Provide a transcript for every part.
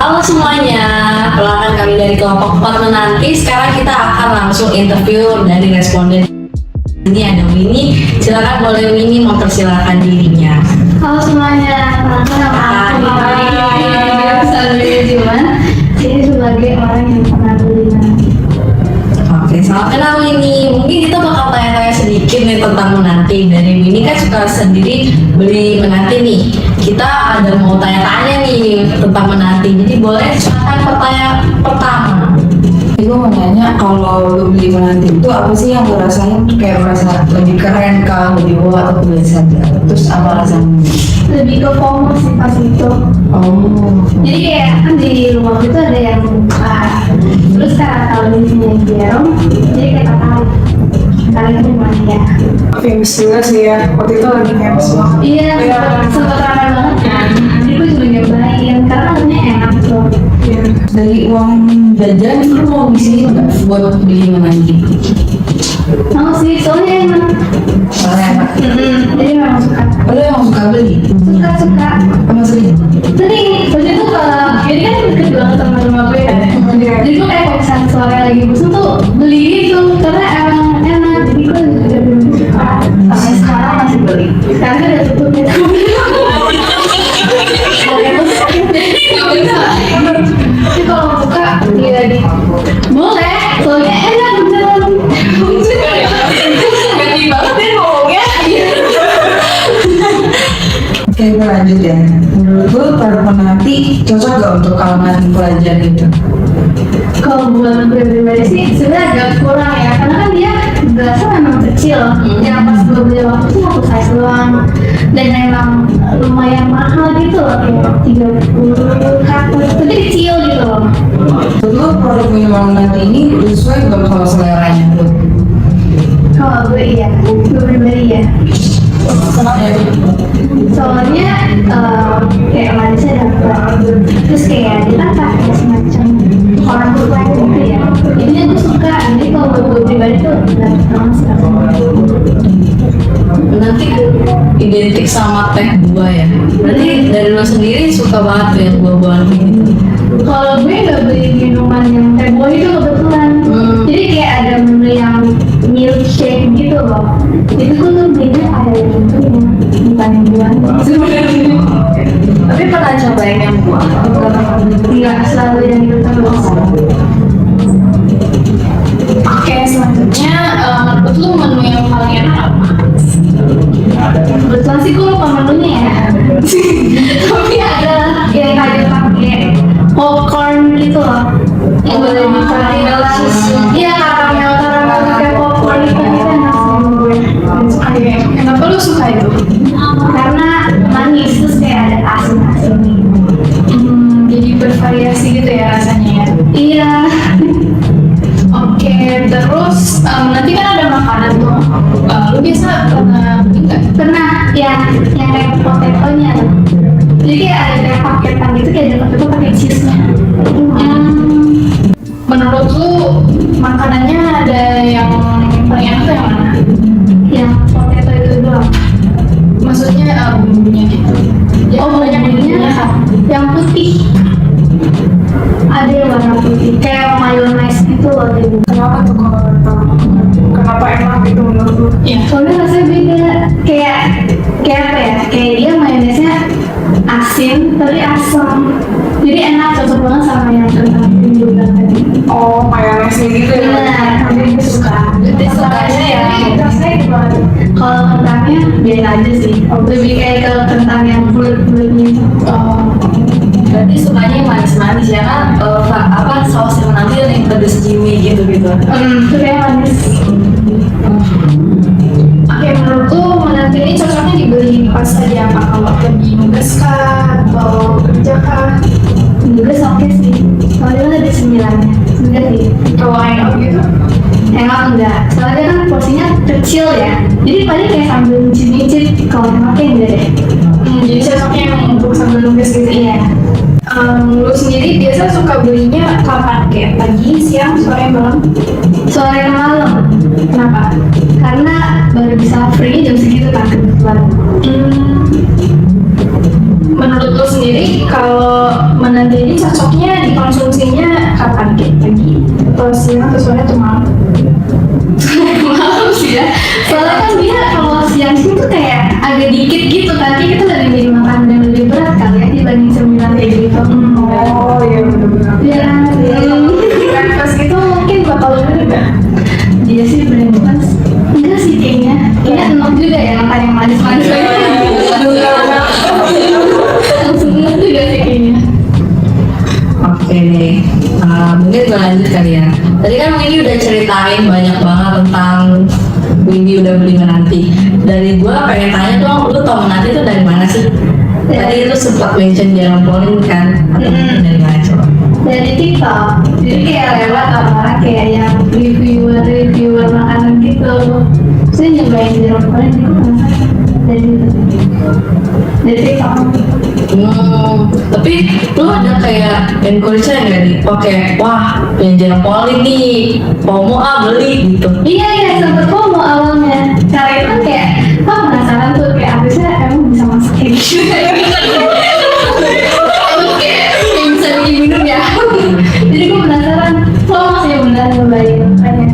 Halo semuanya, perkenalkan kami dari kelompok 4 menanti. Sekarang kita akan langsung interview dari responden. Ini ada Winnie, silakan boleh Winnie mempersilahkan dirinya. Halo semuanya, perkenalkan nama aku Sandri Jiwan. Ini sebagai orang yang pernah beli menanti. Oke, salam kenal Winnie. Mungkin kita bakal tanya-tanya sedikit nih tentang menanti. Dari Winnie kan suka sendiri beli menanti nih. Kita ada mau tanya-tanya nih tentang menanti. Jadi boleh silakan pertanyaan pertama. Gue mau nanya, kalau lu beli menanti itu apa sih yang lu rasain? Kayak merasa lebih keren kah, lebih wow, atau biasa aja? Terus apa rasanya? Lebih ke FOMO sih pas itu. Oh, Jadi kayak kan di rumah itu ada yang buka. Terus karena kalau di sini yang jarang, jadi kayak tertarik. Kalian itu gimana ya? famous juga sih ya. Waktu itu lagi famous banget. Iya, sempat ramai banget kan. Jadi gue juga nyobain karena rasanya enak tuh. Iya. Dari uang jajan, lu mau ngisi nggak buat beli menanti? Mau sih, soalnya emang Soalnya enak. jadi memang suka. Lu yang suka beli? Suka. Sama sering? Sering, maksudnya tuh kalau jadi kan deket banget sama rumah gue kan. Jadi gue kayak kalau misalnya sore lagi bosan tuh beli gitu karena emang enak. Jadi gue juga suka. Sampai sekarang masih beli? Sekarang kan udah tutup ya. Tapi kalau suka, iya deh. Boleh, soalnya enak beneran. Ganti banget ya ngomongnya. Oke, gue lanjut ya. Menurut lu para menanti cocok gak untuk kalangan pelajar gitu? Kalau buat gue pribadi sih sebenarnya agak kurang ya, karena kan dia gelasnya memang kecil. Yang pas gue beli waktu itu satu size doang, dan emang lumayan mahal gitu loh, kayak 30 kartus, tapi kecil gitu loh. Menurut lu produk minuman menanti ini sesuai belum sama seleranya lu? Kalau gue iya, gue pribadi ya. Kenapa ya? Soalnya kayak manisnya dapet, terus kayak dia kan pakai semacam orang tua gitu ya. Jadinya gue suka, jadi kalau gue pribadi tuh dapet banget sih rasanya. Menanti kan identik sama teh buah ya. Berarti dari lo sendiri suka banget tuh yang buah-buahan gitu. Kalau gue nggak beli minuman yang teh buah itu kebetulan, jadi kayak ada menu yang milkshake gitu loh. Itu gue tuh belinya ada yang itu yang bukan yang buah. Tapi pernah cobain yang buah? Nggak selalu yang itu terus. Oke, selanjutnya menurut lu menu yang paling enak apa? Kebetulan sih gue lupa menunya ya. Tapi ada yang kayak pakai popcorn gitu loh. Yang boleh Caramel susu. Iya, karamel kayak popcorn itu enak sama gue. Oke, kenapa lu suka itu? Karena manis terus kayak ada asin-asinnya. Jadi bervariasi gitu ya rasanya ya. Iya. Oke, terus nanti kan ada makanan tuh. Lu biasa pernah beli nggak? Pernah ya, yang kayak potato-nya. Jadi kayak ada kayak paketan gitu, kayak ada potato pakai cheese-nya. Menurut lu makanannya ada yang paling enak tuh yang mana? Yang potato itu doang. Maksudnya bumbunya gitu. Ya, Oh, banyak bumbunya kan? Yang putih. Ada yang warna putih, kayak mayonnaise gitu loh. Kenapa tuh kalau kenapa enak itu menurut lu? Iya. Soalnya rasanya beda, kayak apa ya? Kayak dia mayonesnya asin tapi asam. Jadi enak, cocok banget sama yang kentang juga tadi. Oh, mayonesnya gitu ya? Benar, tapi gue suka. Jadi sukanya ya. Rasanya gimana? Kalau kentangnya biasa aja sih. Lebih kayak ke kentang yang bulat-bulatnya. Berarti sukanya yang manis-manis ya kan? Apa saus yang menanti yang pedes jimi gitu-gitu. Itu kayak manis. Oke, menurut lu menanti ini cocoknya dibeli pas aja apa? Kalau lagi nugas kah? Atau kerja kah? Juga oke sih. Soalnya kan ada cemilannya. Enggak sih. Kalau hangout gitu? Hangout enggak. Soalnya kan porsinya kecil ya. Jadi paling kayak sambil nyicip-nyicip. Kalau hangoutnya enggak deh. Jadi cocoknya yang untuk sambil nugas gitu ya? Iya. Lu sendiri biasa suka belinya kapan? Kayak pagi, siang, sore, malam? Sore ke malam. Kenapa? Karena baru bisa free jam segitu kan kebetulan. Menurut lu sendiri kalau menanti ini cocoknya agak dikit gitu kan, kita lebih milih makanan yang lebih berat kali ya dibanding cemilan kayak gitu. Oh iya benar-benar. Iya, breakfast itu mungkin bakal lebih berat. Iya sih breakfast. Enggak sih kayaknya. Kayaknya enak juga ya makan yang manis-manis. Langsung enak juga sih kayaknya. Oke deh, mungkin gue lanjut kali ya. Tadi kan Windy udah ceritain banyak banget tentang Windy udah beli menanti. Dari gue pengen tanya dong, lu tau menanti itu dari mana sih? Tadi itu sempat mention Jerome Pauline kan? Atau dari mana coba? Dari TikTok, jadi kayak lewat orang-orang kayak yang reviewer makanan gitu. Saya nyobain di rumah ini kok penasaran dari TikTok. Tapi lu ada kayak encourage-nya nggak nih? Oke, wah yang Jerome Pauline nih, mau beli gitu. Iya sempet FOMO awalnya. Cara itu kan kayak, penasaran tuh kayak habisnya emang bisa masak kayak gitu. Emang kayak yang bisa diminum ya. Jadi gue penasaran, masih yang benar nyobain makanya.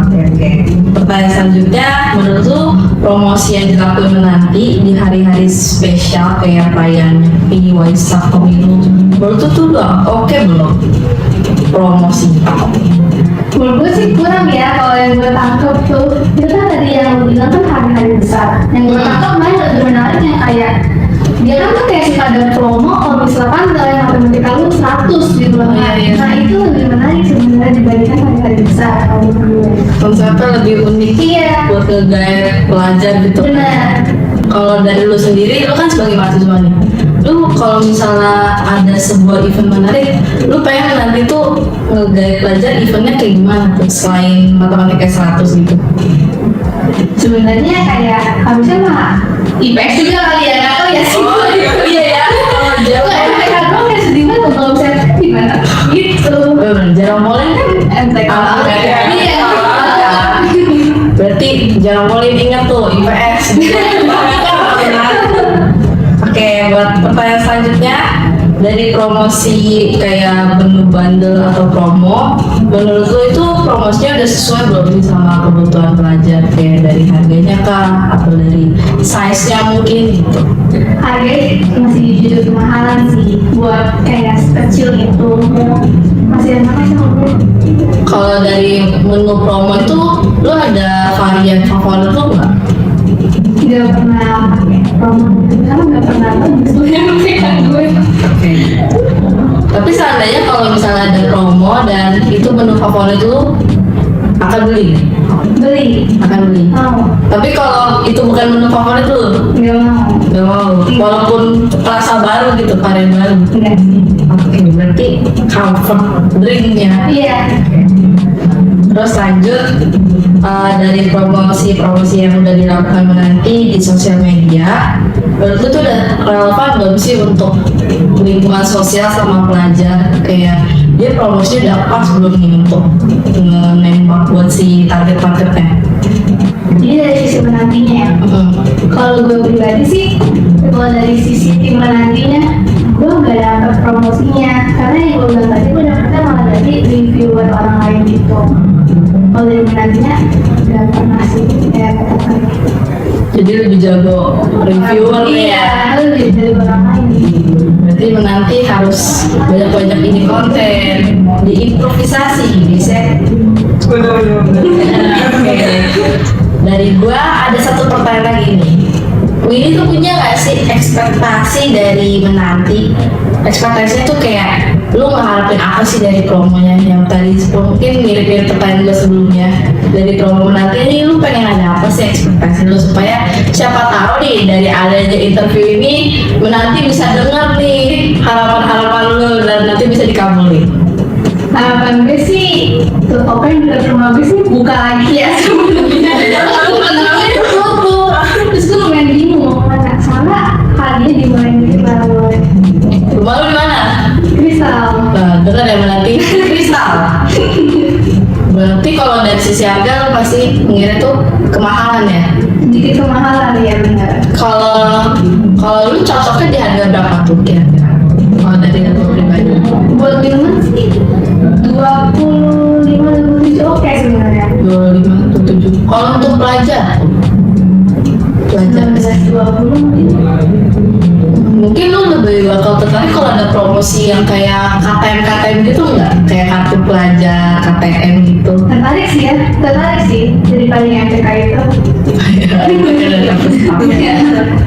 Oke. Pertanyaan selanjutnya, menurut lu promosi yang dilakukan menanti di hari-hari spesial kayak perayaan Nyepi, Waisak, Pemilu, menurut lu tuh udah oke belum promosi? Menurut gue sih kurang ya, kalau yang gue tangkep tuh itu kan tadi yang lu bilang kan hari-hari besar. Yang gue tangkep main lebih menariknya kayak dia kan tuh kayak suka ada promo kalau misalkan yang matematika lu 100 gitu loh. Iya. Nah itu lebih menarik sebenarnya dibandingkan hari-hari besar kalau menurut gue. Konsepnya lebih unik Iya, buat ngegait pelajar gitu. benar. Kalau dari lu sendiri, lu kan sebagai mahasiswa nih, lu kalau misalnya ada sebuah event menarik, lu pengen nanti tuh ngegait pelajar eventnya kayak gimana tuh selain matematika 100 gitu? Sebenarnya kayak harusnya mah IPS juga kali ya, nggak tahu ya sih. Iya ya, kalau Kalau Jerome MTK doang kayak sedih banget kalau misalnya gimana gitu. Jerome Pauline kan MTK. Iya. Iya. Berarti Jerome Pauline ingat tuh IPS. Oke, buat pertanyaan selanjutnya, dari promosi kayak menu bundle atau promo, menurut lo itu promosinya udah sesuai belum sih sama kebutuhan pelajar, kayak dari harganya kah atau dari size-nya mungkin gitu? Harganya masih jujur kemahalan sih buat kayak kecil itu. Masih enak aja kalau Kalau dari menu promo itu lo ada varian favorit lo nggak? nggak pernah pakai promo karena nggak pernah bagus yang pegang gue. Oke. Tapi seandainya kalau misalnya ada promo dan itu menu favorit lo akan beli? Akan beli. Mau Tapi kalau itu bukan menu favorit lo, nggak mau gak mau. Walaupun rasa baru gitu, varian baru. nggak sih. Oke, berarti comfort drinknya. Iya. Terus lanjut dari promosi yang udah dilakukan menanti di sosial media, menurut lu tuh udah relevan belum sih untuk lingkungan sosial sama pelajar? Kayak dia promosinya udah pas belum nih untuk nembak buat si target-targetnya? Jadi dari sisi menantinya ya. Kalau gue pribadi sih, kalau dari sisi tim menantinya, gue nggak dapet promosinya karena yang gue bilang tadi gue dapetnya malah dari reviewer orang lain gitu. Kalau dari menantinya nggak pernah sih kayak kata Jadi lebih jago reviewer Iya, ya. lebih dari orang lain. Berarti menanti harus banyak-banyak ini konten, diimprovisasi bisa. Oke. Dari gua ada satu pertanyaan lagi nih. Winnie tuh punya gak sih ekspektasi dari menanti? Ekspektasinya tuh kayak lu ngeharapin apa sih dari promonya? Yang tadi mungkin mirip-mirip pertanyaan gue sebelumnya. Dari promo menanti ini lu pengen ada apa sih ekspektasi lu supaya siapa tahu nih dari adanya interview ini menanti bisa denger nih harapan-harapan lu dan nanti bisa dikabulin. Harapan gue sih, tuh open dekat rumah gue sih buka lagi ya sebelumnya. Aku namanya tutup, terus gue lumayan bingung mau kemana. Soalnya harganya dimulai dikit lah mulai. Rumah lu di mana? Kristal. Nah, dengar ya menanti kristal. Berarti kalau dari sisi harga lu pasti mengira tuh kemahalan ya. Sedikit kemahalan ya benar. Kalau lu cocoknya di harga berapa tuh kira-kira? Kalau dari lu pribadi? Buat minuman sih 25-27 oke sebenarnya. 25 atau 7. Kalau untuk pelajar pelajar 19-20 mungkin. mungkin lo lebih bakal tertarik kalau ada promosi yang kayak KTM gitu nggak? Kayak kartu pelajar KTM gitu. Tertarik sih daripada yang MTK itu.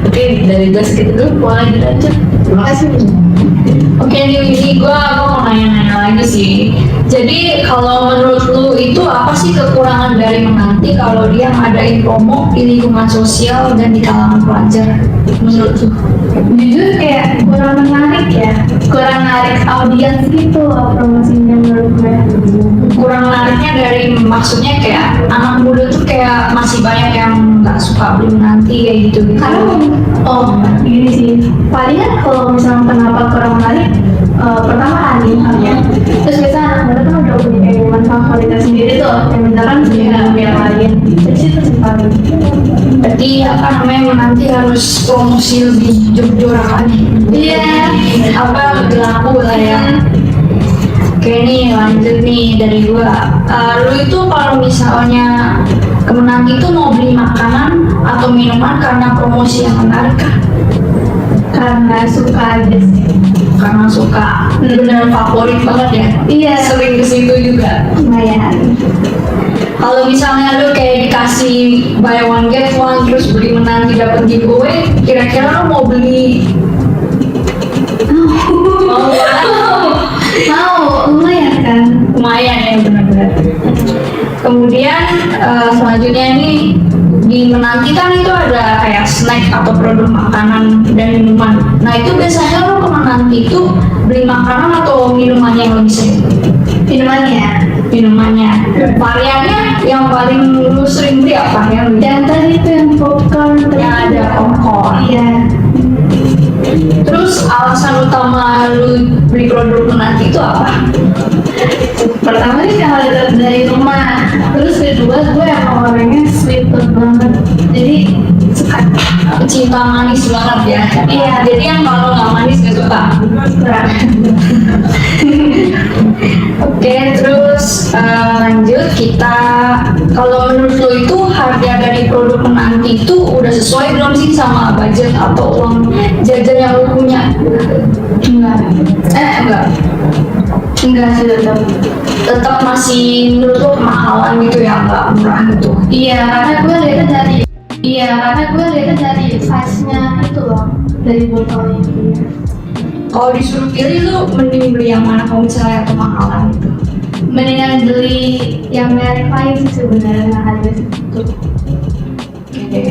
Oke, dari gue segitu dulu, mau lanjut aja. Terima kasih. Oke nih, ini gue mau nanya-nanya lagi sih. Jadi kalau menurut lu itu apa sih kekurangan dari Menanti kalau dia ngadain promo di lingkungan sosial dan di kalangan pelajar? Menurut lu? Jujur kayak kurang menarik ya, kurang menarik audiens gitu loh promosinya menurut gue. Kurang menariknya dari maksudnya kayak anak muda tuh kayak masih banyak yang nggak suka beli Menanti kayak gitu. Karena gini sih, palingan kalau misalnya kenapa kurang menarik, pertama halnya, terus biasanya anak muda kan udah punya kehidupan favoritnya sendiri tuh, yang beneran punya yang lain, jadi situ sih paling. Berarti apa namanya Menanti harus promosi lebih jor-joran. Iya. Apa lebih laku lah ya. Oke nih lanjut nih dari gua. Lu itu kalau misalnya ke Menanti itu mau beli makanan atau minuman karena promosi yang menarik kah? Karena suka aja sih. Karena suka, benar favorit banget ya. Iya. Sering ke situ juga. Lumayan. Kalau misalnya lu kayak dikasih buy one get one terus beli Menanti dapat giveaway, kira-kira lu mau beli? Mau, lumayan kan? Lumayan ya benar-benar. Kemudian selanjutnya nih di Menanti kan itu ada kayak snack atau produk makanan dan minuman. Nah itu biasanya lo ke Menanti itu beli makanan atau minumannya yang lebih sering? Minumannya. Variannya yang paling lu sering beli apa? Yang tadi itu yang popcorn. Yang ada popcorn. Iya. Terus alasan utama lu beli produk Menanti itu apa? Pertama sih kalau deket dari rumah. Terus kedua gue emang orangnya sweet tooth banget. Jadi suka. Cinta manis banget ya. Iya. Jadi yang kalau nggak manis gak suka. Kurang. Oke, terus lanjut kita. Kalau menurut lo itu harga dari produk Menanti itu udah sesuai belum sih sama budget atau uang jajan yang lo punya? Enggak. Enggak sih tetap. Tetap masih menurut lo kemahalan gitu ya, nggak murah gitu. Iya, karena gue lihatnya dari size-nya itu loh, dari botolnya itu. Kalau disuruh pilih lo mending beli yang mana kalau misalnya kemahalan gitu? Mendingan beli yang merek lain sih sebenarnya harga segitu. Oke.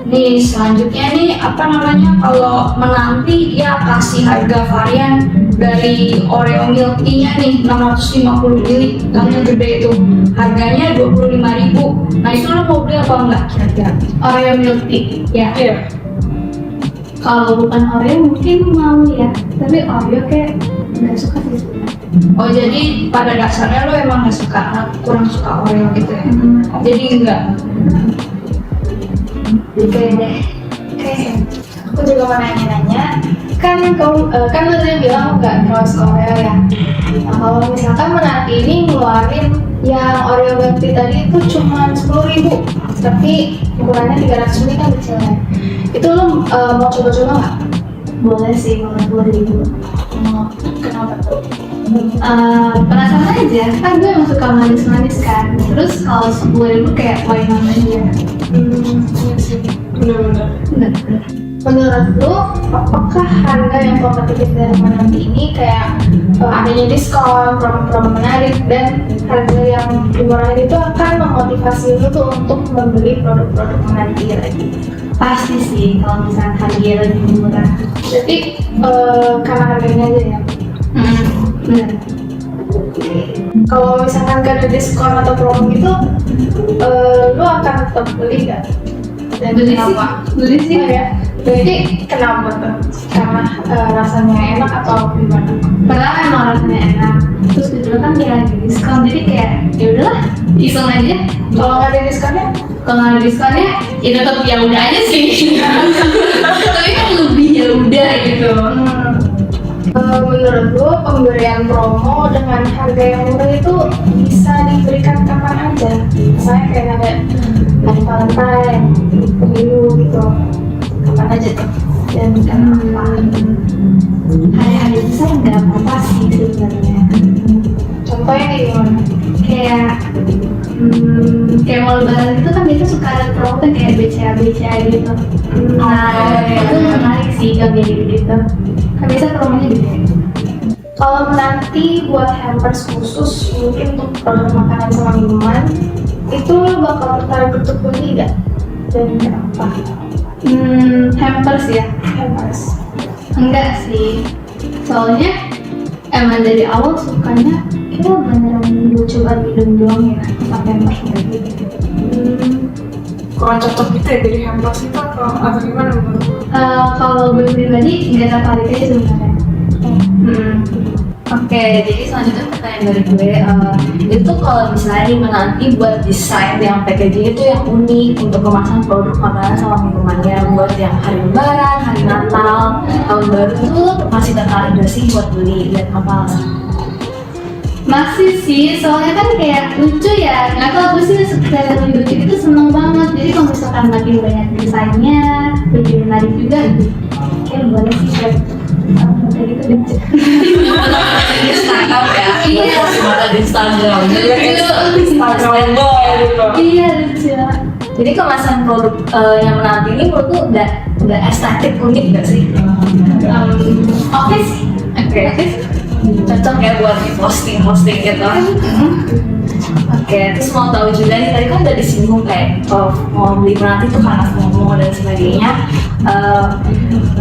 Nih selanjutnya nih apa namanya kalau Menanti ya kasih harga varian dari Oreo milk tea-nya nih 650 ml yang gede itu harganya 25.000. Nah itu lo mau beli apa enggak kira-kira? Oreo milk tea. Ya. Kalau bukan Oreo mungkin mau ya, tapi Oreo kayak nggak suka sih. Oh jadi pada dasarnya lo emang nggak suka, kurang suka Oreo gitu ya? Jadi enggak. Oke deh. Oke. Aku juga mau nanya-nanya. Kan kamu kan lu tadi bilang nggak terlalu suka Oreo ya. Nah, kalau misalkan Menanti ini ngeluarin yang Oreo milk tea tadi itu cuma 10.000, tapi ukurannya 300 ml kan kecil ya. Itu lo mau coba-coba nggak? Boleh sih, mau 10.000. Kenapa tuh? Penasaran aja, kan gue emang suka manis-manis kan. Terus kalau 10.000 kayak why not aja. Iya sih. Bener-bener. Menurut lu, apakah harga yang kompetitif dari Menanti ini kayak adanya diskon, promo-promo menarik, dan harga yang murah itu akan memotivasi lu tuh untuk membeli produk-produk Menanti lagi? Pasti sih kalau misalnya harganya lebih murah. Jadi karena harganya aja ya. Benar. Kalau misalkan gak ada diskon atau promo gitu, lu akan tetap beli gak? Dan kenapa? Beli sih ya. Jadi kenapa tuh? Karena rasanya enak atau gimana? Pertama emang rasanya enak. Terus kedua kan dia lagi diskon, jadi kayak ya udahlah, iseng aja. Kalau nggak ada diskonnya? Kalau nggak ada diskonnya, ya tetap ya udah aja sih. Tapi kan lebih ya udah gitu. Menurut lu pemberian promo dengan harga yang murah itu bisa diberikan kapan aja? Misalnya kayak ada Valentine, pemilu gitu. aja tuh dan kenapa? Hari-hari itu saya nggak apa-apa sih sebenarnya. Contohnya kayak gimana? Kayak kayak mau lebaran itu kan biasa suka ada promo kayak BCA gitu. Nah itu menarik sih kalau kayak gitu. Kan biasa promonya gitu. Kalau nanti buat hampers khusus mungkin untuk produk makanan sama minuman, itu lo bakal tertarik untuk beli nggak? Dan kenapa? Hampers ya? Hampers. Enggak sih. Soalnya emang dari awal sukanya kita beneran coba minum doang ya pakai hampers gitu. Kurang cocok gitu ya jadi hampers itu atau gimana menurut lo? Kalau gue pribadi nggak tertarik aja sebenarnya. Oke, jadi selanjutnya pertanyaan dari gue, itu kalau misalnya nih menanti buat desain yang packaging itu yang unik untuk kemasan produk makanan sama minumannya buat yang hari lebaran, hari Natal, tahun baru itu lo masih tertarik gak sih buat beli lihat apa? Masih sih, soalnya kan kayak lucu ya. Nggak tahu gue sih suka lucu itu seneng banget. Jadi kalau misalkan makin banyak desainnya, lebih menarik juga. Kayak boleh sih kayak kayak gitu lucu. Instagram ya? Iya. Semuanya di Instagram. Instagram boy gitu. Iya lucu. Jadi kemasan produk yang menanti ini menurut lu udah estetik unik gak sih? Oke sih. Oke. Cocok ya buat di posting gitu. Oke, terus mau tahu juga nih tadi kan udah disinggung kayak mau beli menanti tuh karena FOMO dan sebagainya.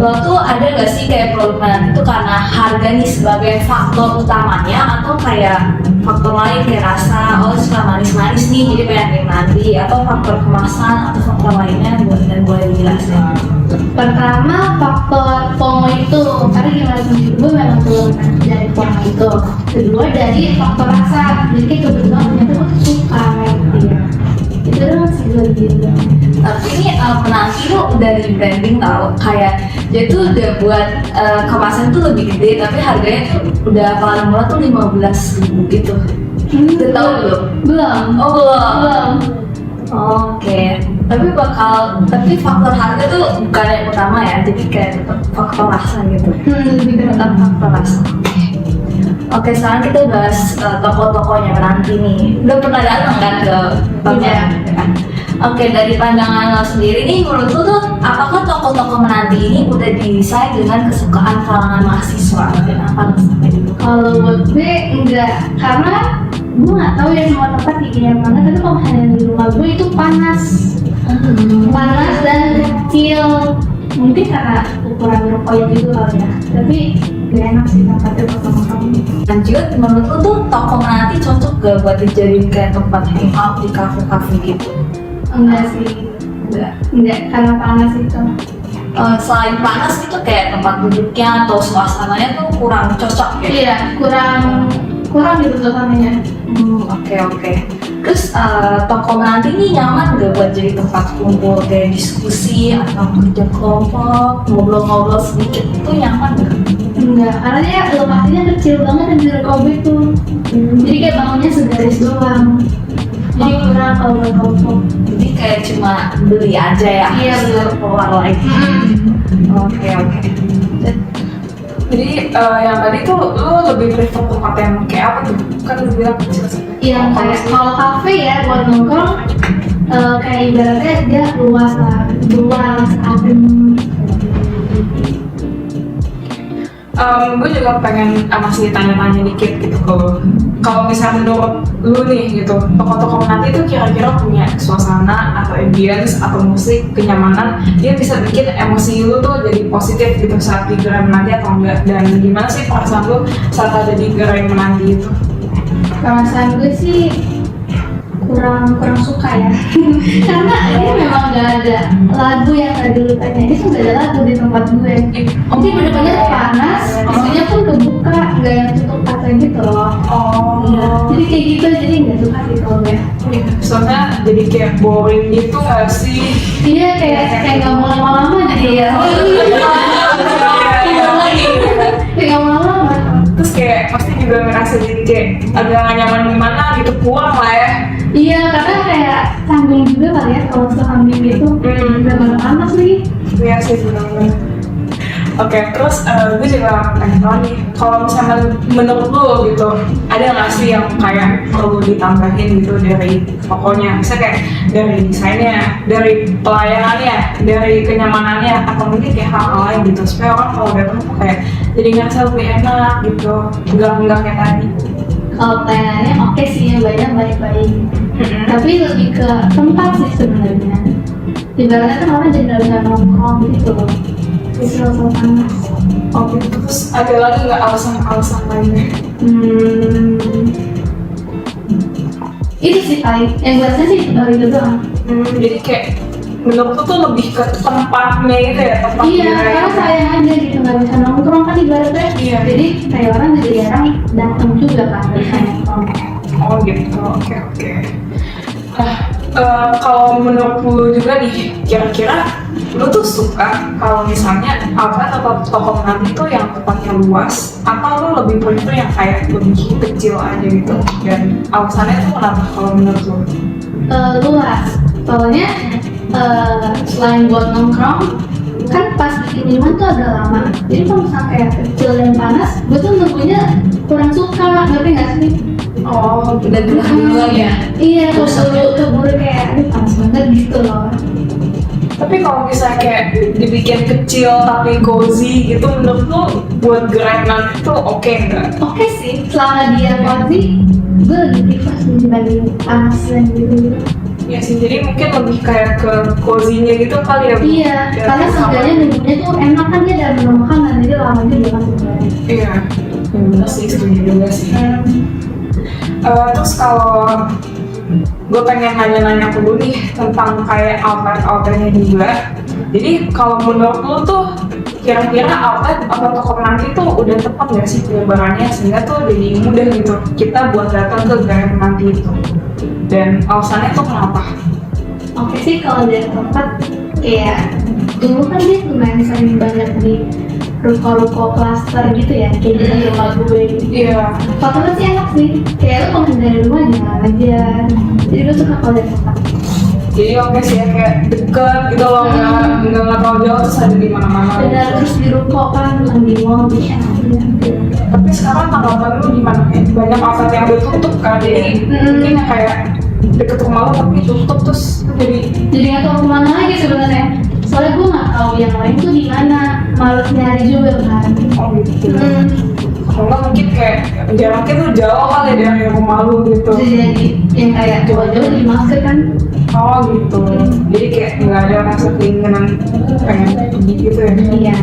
Lo tuh ada gak sih kayak produk menanti tuh karena harga nih sebagai faktor utamanya atau kayak faktor lain kayak rasa, oh suka manis-manis nih jadi pengen beli menanti, atau faktor kemasan atau faktor lainnya dan boleh dijelasin? Pertama faktor FOMO itu, karena gimana pun gue memang turun dari FOMO itu. Kedua dari faktor rasa, jadi kayak kebetulan ternyata gue suka gitu ya. Itu doang sih gue bilang. Tapi ini menanti tuh udah di branding tau, kayak dia tuh udah buat kemasan tuh lebih gede tapi harganya tuh udah paling murah tuh 15.000 gitu. Udah tahu belum? Belum. Oh belum. Belum. Oke, tapi faktor harga tuh bukan yang utama ya, jadi kayak tetap faktor rasa gitu. Lebih ke Tetap faktor rasa. Oke, sekarang kita bahas toko-tokonya menanti nih. Udah pernah datang kan ke toko? Iya. Oke, dari pandangan lo sendiri nih, menurut lo tuh apakah toko-toko menanti ini udah didesain dengan kesukaan kalangan mahasiswa? Kenapa lo sampai gitu? Kalau buat gue enggak, karena gue nggak tahu ya semua tempat kayak gini mana. Tapi kalau misalnya di rumah gue itu panas dan kecil. Mungkin karena ukuran rokoknya juga kali ya. Tapi gak enak sih tempatnya buat kamu. Lanjut, menurut lo tuh toko menanti cocok gak buat dijadiin kayak tempat hangout di kafe-kafe gitu? Enggak sih, enggak karena panas itu. Selain panas itu kayak tempat duduknya atau suasananya tuh kurang cocok ya? Iya, kurang gitu suasananya. Oke. Terus toko menanti ini nyaman gak buat jadi tempat kumpul kayak diskusi atau kerja kelompok, ngobrol-ngobrol sedikit itu nyaman gak? Enggak, karena dia lokasinya kecil banget dan di Rekobe tuh. Jadi kayak bangunnya segaris doang. Jadi kurang kalau buat kelompok. Jadi kayak cuma beli aja ya? Iya, terus keluar lagi. Oke. Jadi yang tadi tuh lo lebih prefer tempat yang kayak apa tuh? Kan lo bilang kecil sih. Yang kayak kalau kafe ya buat nongkrong, kayak ibaratnya dia luas, adem. Gue juga pengen masih tanya-tanya dikit gitu kalau misalnya menurut lu nih gitu toko-toko menanti itu kira-kira punya suasana atau ambience atau musik kenyamanan dia bisa bikin emosi lu tuh jadi positif gitu saat di gerai menanti atau enggak, dan gimana sih perasaan lu saat ada di gerai menanti itu? Perasaan gue sih kurang suka ya. Karena ini memang gak ada lagu yang tadi lu tanya, itu gak ada lagu di tempat gue. Jadi bener-bener panas, isinya pun kebuka, gak yang tutup kaca gitu loh. Jadi kayak gitu, jadi gak suka sih kalau gue. Soalnya jadi kayak boring gitu gak sih? Iya, kayak gak mau lama-lama jadi ya. Kayak gak mau lama. Terus kayak pasti juga ngerasa jadi kayak agak gak nyaman gimana gitu, kurang lah ya. Iya, karena kayak canggung juga kali ya kalau suka kambing gitu. Udah panas lagi. Iya sih benar-benar. Oke, terus gue juga pengen tahu nih, kalau misalnya menurut lu gitu, ada nggak sih yang kayak perlu ditambahin gitu dari tokonya? Misalnya kayak dari desainnya, dari pelayanannya, dari kenyamanannya, atau mungkin kayak hal-hal lain gitu, supaya orang kalau datang tuh kayak jadi ngerasa lebih enak gitu, enggak kayak tadi. Kalau pelayanannya oke sih, yang banyak baik-baik. Tapi lebih ke tempat sih sebenarnya. Ibaratnya kan orang jadi nggak bisa nongkrong gitu loh. Bisa panas. Oh gitu, terus ada lagi nggak alasan lainnya? Itu sih paling. Yang gue rasa sih itu doang. Jadi kayak menurut tuh lebih ke tempatnya gitu ya, tempat Iya, dia karena sayang aja gitu nggak bisa nongkrong kan ibaratnya. Iya. Jadi kayak orang jadi jarang datang juga kan bisa nongkrong. Oh gitu, oke. Nah, kalau menurut lu juga nih, kira-kira lu tuh suka kalau misalnya apa atau toko menanti itu yang tempatnya luas, atau lu lebih prefer yang kayak lebih kecil aja gitu? Dan alasannya tuh kenapa kalau menurut lu? Luas. Soalnya selain buat nongkrong, kan pas bikin minuman tuh agak lama. Jadi kalau misalnya kayak kecil dan panas, gue tuh nunggunya kurang suka, ngerti nggak sih? Oh, udah duluan ya. Iya, keburu kayak aduh panas banget gitu loh. Tapi kalau misalnya kayak dibikin kecil tapi cozy gitu, menurut lu buat gerenan itu oke nggak? Oke sih, selama dia cozy, gue lebih prefer sih dibanding panas dan gitu. Ya sih, jadi mungkin lebih kayak ke cozy-nya gitu kali ya Bu? Iya, Ya, karena sama. seenggaknya minumnya tuh enak kan dia dalam minum makanan, jadi lama juga kan sebenarnya. Iya, bener sih, setuju juga sih. Terus kalau gue pengen nanya-nanya ke lu nih tentang kayak outlet-outletnya juga. Jadi kalau menurut lu tuh kira-kira outlet atau toko menanti itu udah tepat nggak sih penyebarannya sehingga tuh jadi mudah gitu kita buat datang ke gerai menanti itu? Dan alasannya tuh kenapa? Oke sih kalau dari tempat kayak dulu kan dia lumayan sering banyak di ruko-ruko klaster gitu ya, kayak di rumah gue gitu. Iya. Fotonya sih enak sih, kayak lu kalau dari rumah jalan aja. Jadi gue suka kalau dari tempat. Jadi oke sih ya kayak deket gitu loh, nggak terlalu jauh terus ada di mana-mana. Benar, terus di ruko kan, bukan di mall, jadi enak aja. Tapi sekarang tanggapan lu gimana? Banyak outlet yang udah tutup kan, jadi mungkin yang kayak deket rumah lo tapi tutup terus Jadi nggak tahu kemana lagi sebenarnya. Soalnya gue nggak tahu yang lain tuh di mana, malas nyari juga kan. oh gitu. Kalau nggak mungkin kayak jaraknya tuh jauh kali dari rumah lu gitu. Jadi yang kayak jauh-jauh di masker kan. Oh gitu. Jadi kayak nggak ada rasa keinginan pengen pergi gitu ya. Iya.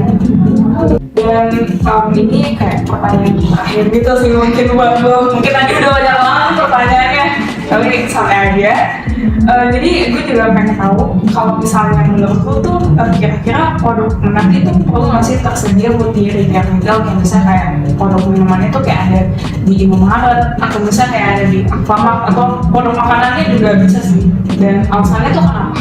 Dan ini kayak pertanyaan terakhir gitu sih mungkin buat lo. Mungkin tadi udah banyak banget pertanyaannya, tapi santai aja. Jadi gue juga pengen tahu kalau misalnya menurut lo tuh kira-kira produk menanti itu perlu nggak sih tersedia buat di retail kayak misalnya kayak produk minuman itu kayak ada di Indomaret atau misalnya kayak ada di Alfamart atau produk makanannya juga bisa sih. Dan alasannya tuh kenapa?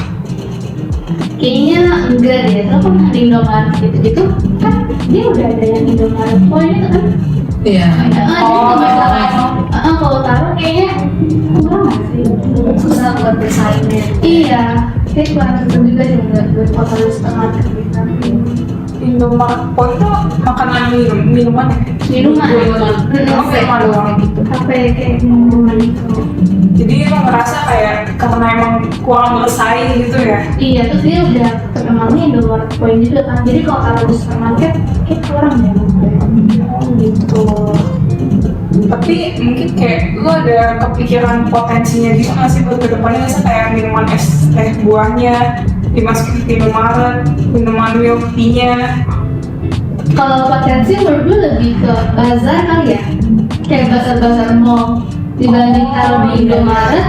Kayaknya enggak deh, lo kan di Indomaret gitu-gitu kan dia udah ada yang Indomaret Point itu kan. Iya. Kalau taruh kayaknya kurang nggak sih? Susah buat bersaingnya. Iya, kayak kurang susah juga sih buat foto setengah gitu. Indomaret Point itu makanan minuman ya? Minuman. Minuman doang gitu. Apa ya kayak minuman itu. Jadi emang ngerasa kayak karena emang kurang bersaing gitu ya? Iya, terus dia udah terkenalnya Indomaret Point juga kan. Jadi kalau taruh di supermarket kayak kurang ya. Gitu. Tapi mungkin kayak lu ada kepikiran potensinya gitu nggak sih buat kedepannya misalnya kayak minuman es teh buahnya dimasukin ke Indomaret, minuman milk tea-nya. Kalau potensi menurut gue lebih ke bazar kali ya, kayak bazar-bazar mall dibanding taruh di Indomaret.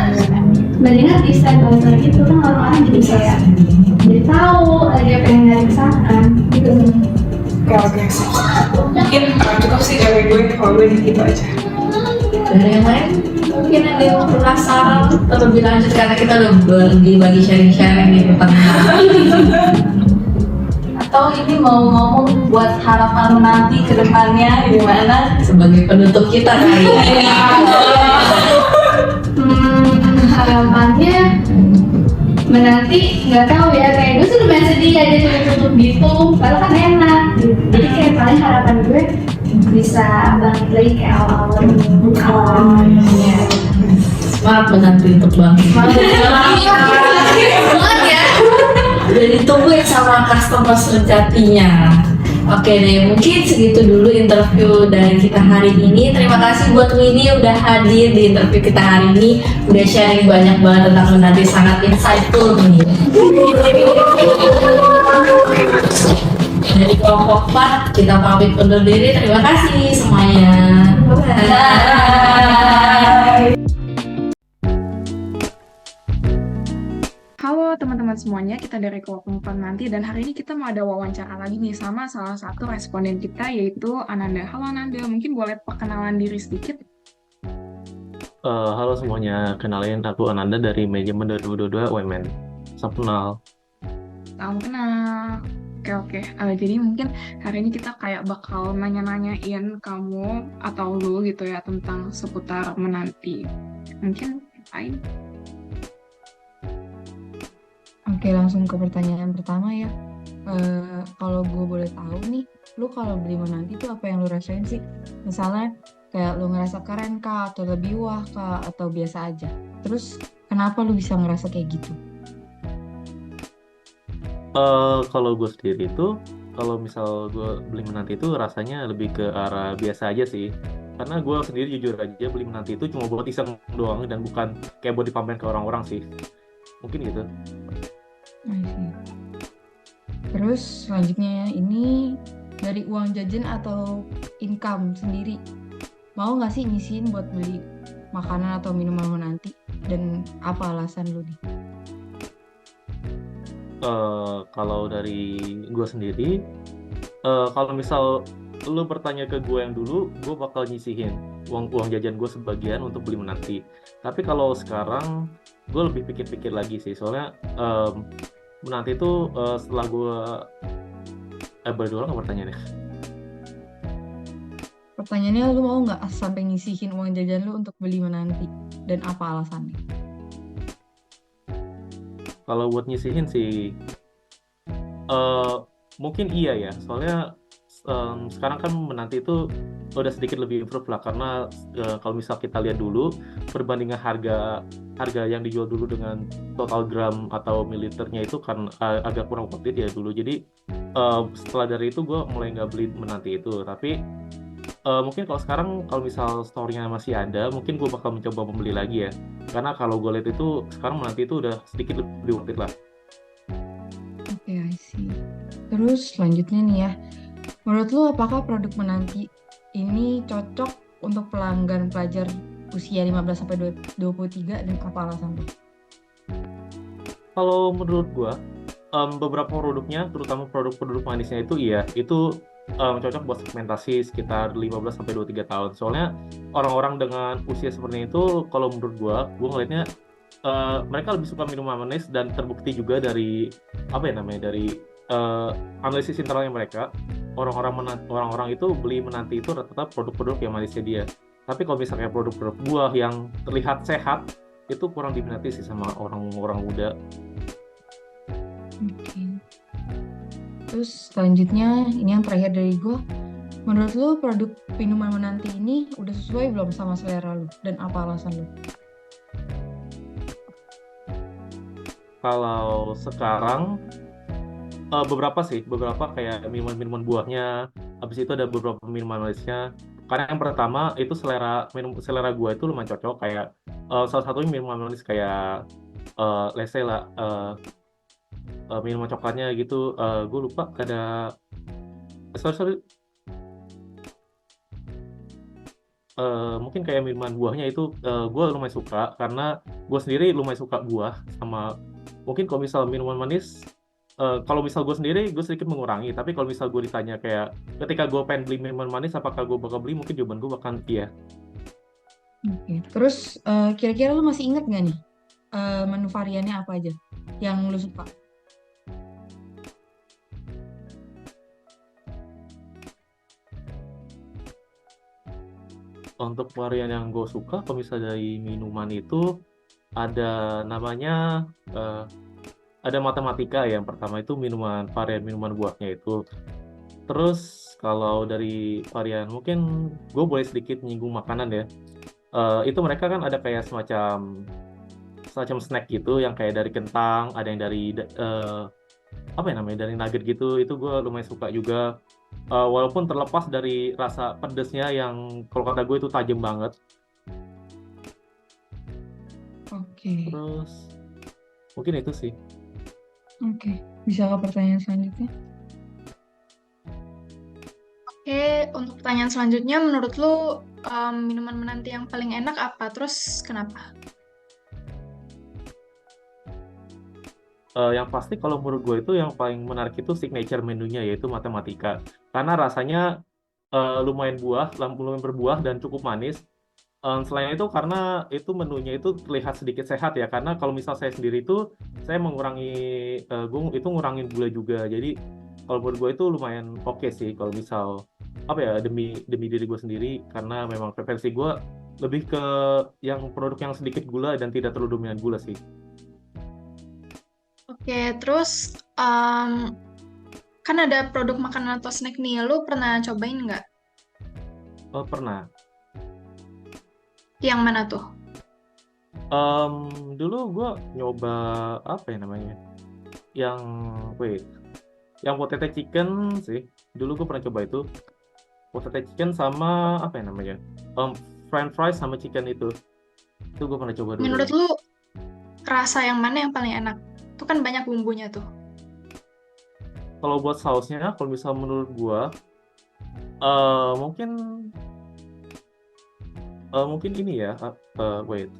Mendingan di stand bazar gitu kan orang-orang jadi kayak jadi tahu ada pengen nyari kesana gitu. Oke. Mungkin cukup sih dari gue, kalau gue gitu aja. Dari yang lain mungkin ada yang penasaran lebih lanjut karena kita udah bagi sharing-sharing di depan. Atau ini mau ngomong buat harapan menanti ke depannya gimana sebagai penutup kita kali ini. Harapannya menanti nggak tahu ya, kayak gue sih lumayan sedih aja tutup gitu, padahal kan enak gitu. Jadi kayak paling harapan gue bisa bangkit lagi kayak awal-awal buka. Iya. Semangat menanti untuk bangkit. Banget ya. Udah ditungguin sama customer sejatinya. Oke deh, mungkin segitu dulu interview dari kita hari ini. Terima kasih buat Winnie udah hadir di interview kita hari ini. Udah sharing banyak banget tentang menanti, sangat insightful nih. Dari kelompok 4, kita pamit undur diri. Terima kasih semuanya. Bye. Halo teman-teman semuanya, kita dari kelompok 4 nanti dan hari ini kita mau ada wawancara lagi nih sama salah satu responden kita yaitu Ananda. Halo Ananda, mungkin boleh perkenalan diri sedikit? Halo semuanya, kenalin aku Ananda dari manajemen 2022 UMN. Salam kenal. Salam kenal. Oke. Jadi mungkin hari ini kita kayak bakal nanya-nanyain kamu atau lu gitu ya tentang seputar menanti. Mungkin ngapain? Oke, langsung ke pertanyaan pertama ya. Kalau gue boleh tahu nih, lu kalau beli menanti tuh apa yang lu rasain sih? Misalnya kayak lu ngerasa keren kah, atau lebih wah kah, atau biasa aja? Terus kenapa lu bisa ngerasa kayak gitu? Kalau gue sendiri itu, kalau misal gue beli menanti itu rasanya lebih ke arah biasa aja sih. Karena gue sendiri jujur aja beli menanti itu cuma buat iseng doang dan bukan kayak buat dipamerin ke orang-orang sih. Mungkin gitu. I see. Terus selanjutnya ya, ini dari uang jajan atau income sendiri, mau nggak sih ngisiin buat beli makanan atau minuman menanti? Dan apa alasan lu nih? Kalau dari gue sendiri, kalau misal lu bertanya ke gue yang dulu, gue bakal nyisihin uang jajan gue sebagian untuk beli menanti. Tapi kalau sekarang gue lebih pikir-pikir lagi sih, soalnya menanti itu setelah gue boleh dulu nggak pertanyaannya? Pertanyaannya, lu mau nggak sampai ngisihin uang jajan lu untuk beli menanti? Dan apa alasannya? Kalau buat nyisihin sih, mungkin iya ya, soalnya sekarang kan menanti itu udah sedikit lebih improve lah, karena kalau misal kita lihat dulu perbandingan harga yang dijual dulu dengan total gram atau mililiternya itu kan agak kurang worth it ya dulu. Jadi setelah dari itu gue mulai nggak beli menanti itu, tapi mungkin kalau sekarang kalau misal store-nya masih ada, mungkin gue bakal mencoba membeli lagi ya, karena kalau gue lihat itu sekarang menanti itu udah sedikit lebih worth it lah. Oke, I see. Terus selanjutnya nih ya, menurut lu apakah produk menanti ini cocok untuk pelanggan pelajar usia 15-23 dan apa alasan lu? Kalau menurut gue, beberapa produknya, terutama produk-produk manisnya itu iya, itu cocok buat segmentasi sekitar 15-23 tahun. Soalnya orang-orang dengan usia seperti itu, kalau menurut gue ngelihatnya mereka lebih suka minuman manis, dan terbukti juga dari dari analisis internalnya mereka, orang-orang itu beli menanti itu rata-rata produk-produk yang manisnya dia. Tapi kalau misalnya produk-produk buah yang terlihat sehat, itu kurang diminati sih sama orang-orang muda. Oke. Terus selanjutnya, ini yang terakhir dari gue, menurut lu produk minuman menanti ini udah sesuai belum sama selera lu? Dan apa alasan lu? Kalau sekarang beberapa kayak minuman buahnya, habis itu ada beberapa minuman manisnya. Karena yang pertama itu selera gua itu lumayan cocok, kayak salah satunya minuman manis kayak let's say lah, minuman coklatnya gitu, gue lupa ada sorry. Mungkin kayak minuman buahnya itu gue lumayan suka, karena gue sendiri lumayan suka buah. Sama mungkin kalau misal minuman manis, kalau misal gue sendiri gue sedikit mengurangi, tapi kalau misal gue ditanya kayak ketika gue pengen beli minuman manis apakah gue bakal beli, mungkin jawaban gue bakal iya. Oke. Terus kira-kira lu masih inget nggak nih menu variannya apa aja yang lu suka? Untuk varian yang gue suka, kalau misalnya dari minuman itu ada namanya ada matematika yang pertama itu varian minuman buahnya itu. Terus kalau dari varian mungkin gue boleh sedikit menyinggung makanan ya. Itu mereka kan ada kayak semacam snack gitu yang kayak dari kentang, ada yang dari apa ya namanya dari nugget gitu. Itu gue lumayan suka juga. Walaupun terlepas dari rasa pedesnya yang kalau kata gue itu tajam banget. Oke, Terus mungkin itu sih. oke. Bisa ke pertanyaan selanjutnya? Oke, untuk pertanyaan selanjutnya, menurut lu minuman menanti yang paling enak apa? Terus kenapa? Yang pasti kalau menurut gue itu yang paling menarik itu signature menunya yaitu matematika. Karena rasanya lumayan berbuah dan cukup manis. Selain itu karena itu menunya itu terlihat sedikit sehat ya. Karena kalau misal saya sendiri itu saya mengurangi gue itu ngurangin gula juga. Jadi kalau menurut gue itu lumayan oke sih kalau misal apa ya demi diri gue sendiri karena memang preferensi gue lebih ke yang produk yang sedikit gula dan tidak terlalu dominan gula sih. Oke, terus kan ada produk makanan atau snack nih, lu pernah cobain nggak? Pernah. Yang mana tuh? Dulu gue nyoba apa ya namanya? Yang wait, yang potato chicken sih. Dulu gue pernah coba itu potato chicken sama apa ya namanya? French fries sama chicken itu. Itu gue pernah coba dulu. Menurut lu rasa yang mana yang paling enak? Itu kan banyak bumbunya tuh. Kalau buat sausnya, kalau misal menurut gue, mungkin mungkin ini ya. Wait.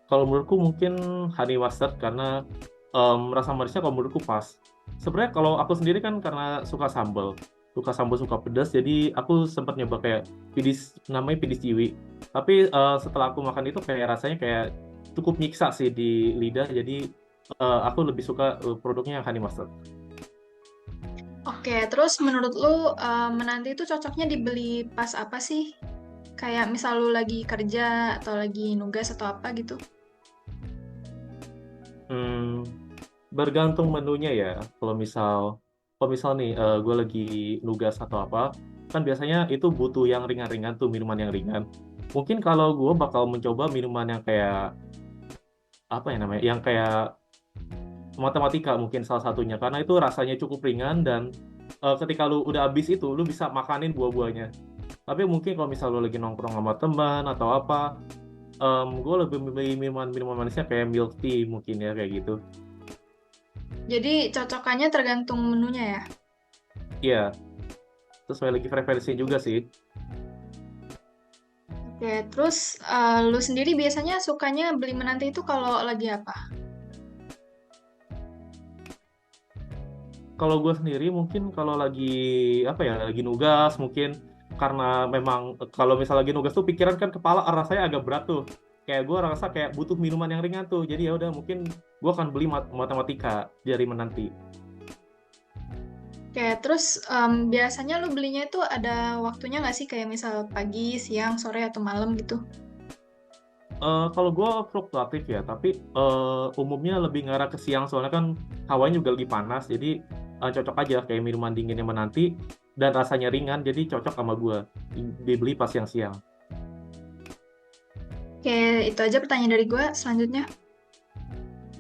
Kalau menurutku mungkin honey mustard karena rasa manisnya kalau menurutku pas. Sebenarnya kalau aku sendiri kan karena suka sambal suka pedas, jadi aku sempat nyoba kayak namanya pidis ciwi. Tapi setelah aku makan itu kayak rasanya kayak cukup nyiksa sih di lidah, jadi aku lebih suka produknya yang honey mustard. Oke, terus menurut lu menanti itu cocoknya dibeli pas apa sih? Kayak misal lu lagi kerja atau lagi nugas atau apa gitu? Hmm, bergantung menunya ya. Kalau misal nih gue lagi nugas atau apa, kan biasanya itu butuh yang ringan-ringan tuh minuman yang ringan. Mungkin kalau gue bakal mencoba minuman yang kayak apa ya namanya, yang kayak matematika mungkin salah satunya karena itu rasanya cukup ringan dan ketika lu udah habis itu lu bisa makanin buah-buahnya. Tapi mungkin kalau misal lu lagi nongkrong sama teman atau apa, gue lebih memilih minuman manisnya kayak milk tea mungkin ya kayak gitu. Jadi cocokannya tergantung menunya ya? Iya, sesuai lagi preferensi juga sih. Oke, terus lu sendiri biasanya sukanya beli menanti itu kalau lagi apa? Kalau gue sendiri mungkin kalau lagi apa ya lagi nugas mungkin karena memang kalau misal lagi nugas tuh pikiran kan kepala rasanya agak berat tuh. Kayak gue rasa kayak butuh minuman yang ringan tuh. Jadi ya udah mungkin gue akan beli matematika dari menanti. Oke, terus biasanya lu belinya itu ada waktunya nggak sih? Kayak misal pagi, siang, sore, atau malam gitu? Kalau gue fluktuatif ya, tapi umumnya lebih ngarah ke siang soalnya kan hawanya juga lagi panas, jadi cocok aja kayak minuman dinginnya menanti dan rasanya ringan, jadi cocok sama gue dibeli pas siang-siang. Oke, itu aja pertanyaan dari gue. Selanjutnya,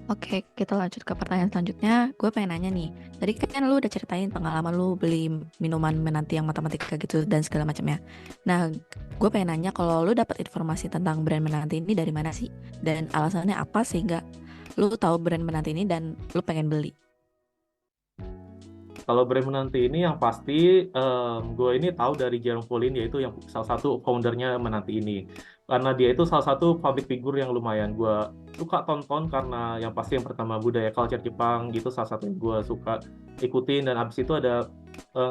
Oke, kita lanjut ke pertanyaan selanjutnya. Gue pengen nanya nih, tadi kan lu udah ceritain pengalaman lu beli minuman menanti yang matematika gitu dan segala macamnya. Nah, gue pengen nanya kalau lu dapat informasi tentang brand menanti ini dari mana sih? Dan alasannya apa sehingga lu tahu brand menanti ini dan lu pengen beli? Kalau brand menanti ini yang pasti gue ini tahu dari Jerome Pauline yaitu yang salah satu foundernya menanti ini. Karena dia itu salah satu public figure yang lumayan gue suka tonton karena yang pasti yang pertama budaya culture Jepang gitu salah satu yang gue suka ikutin dan abis itu ada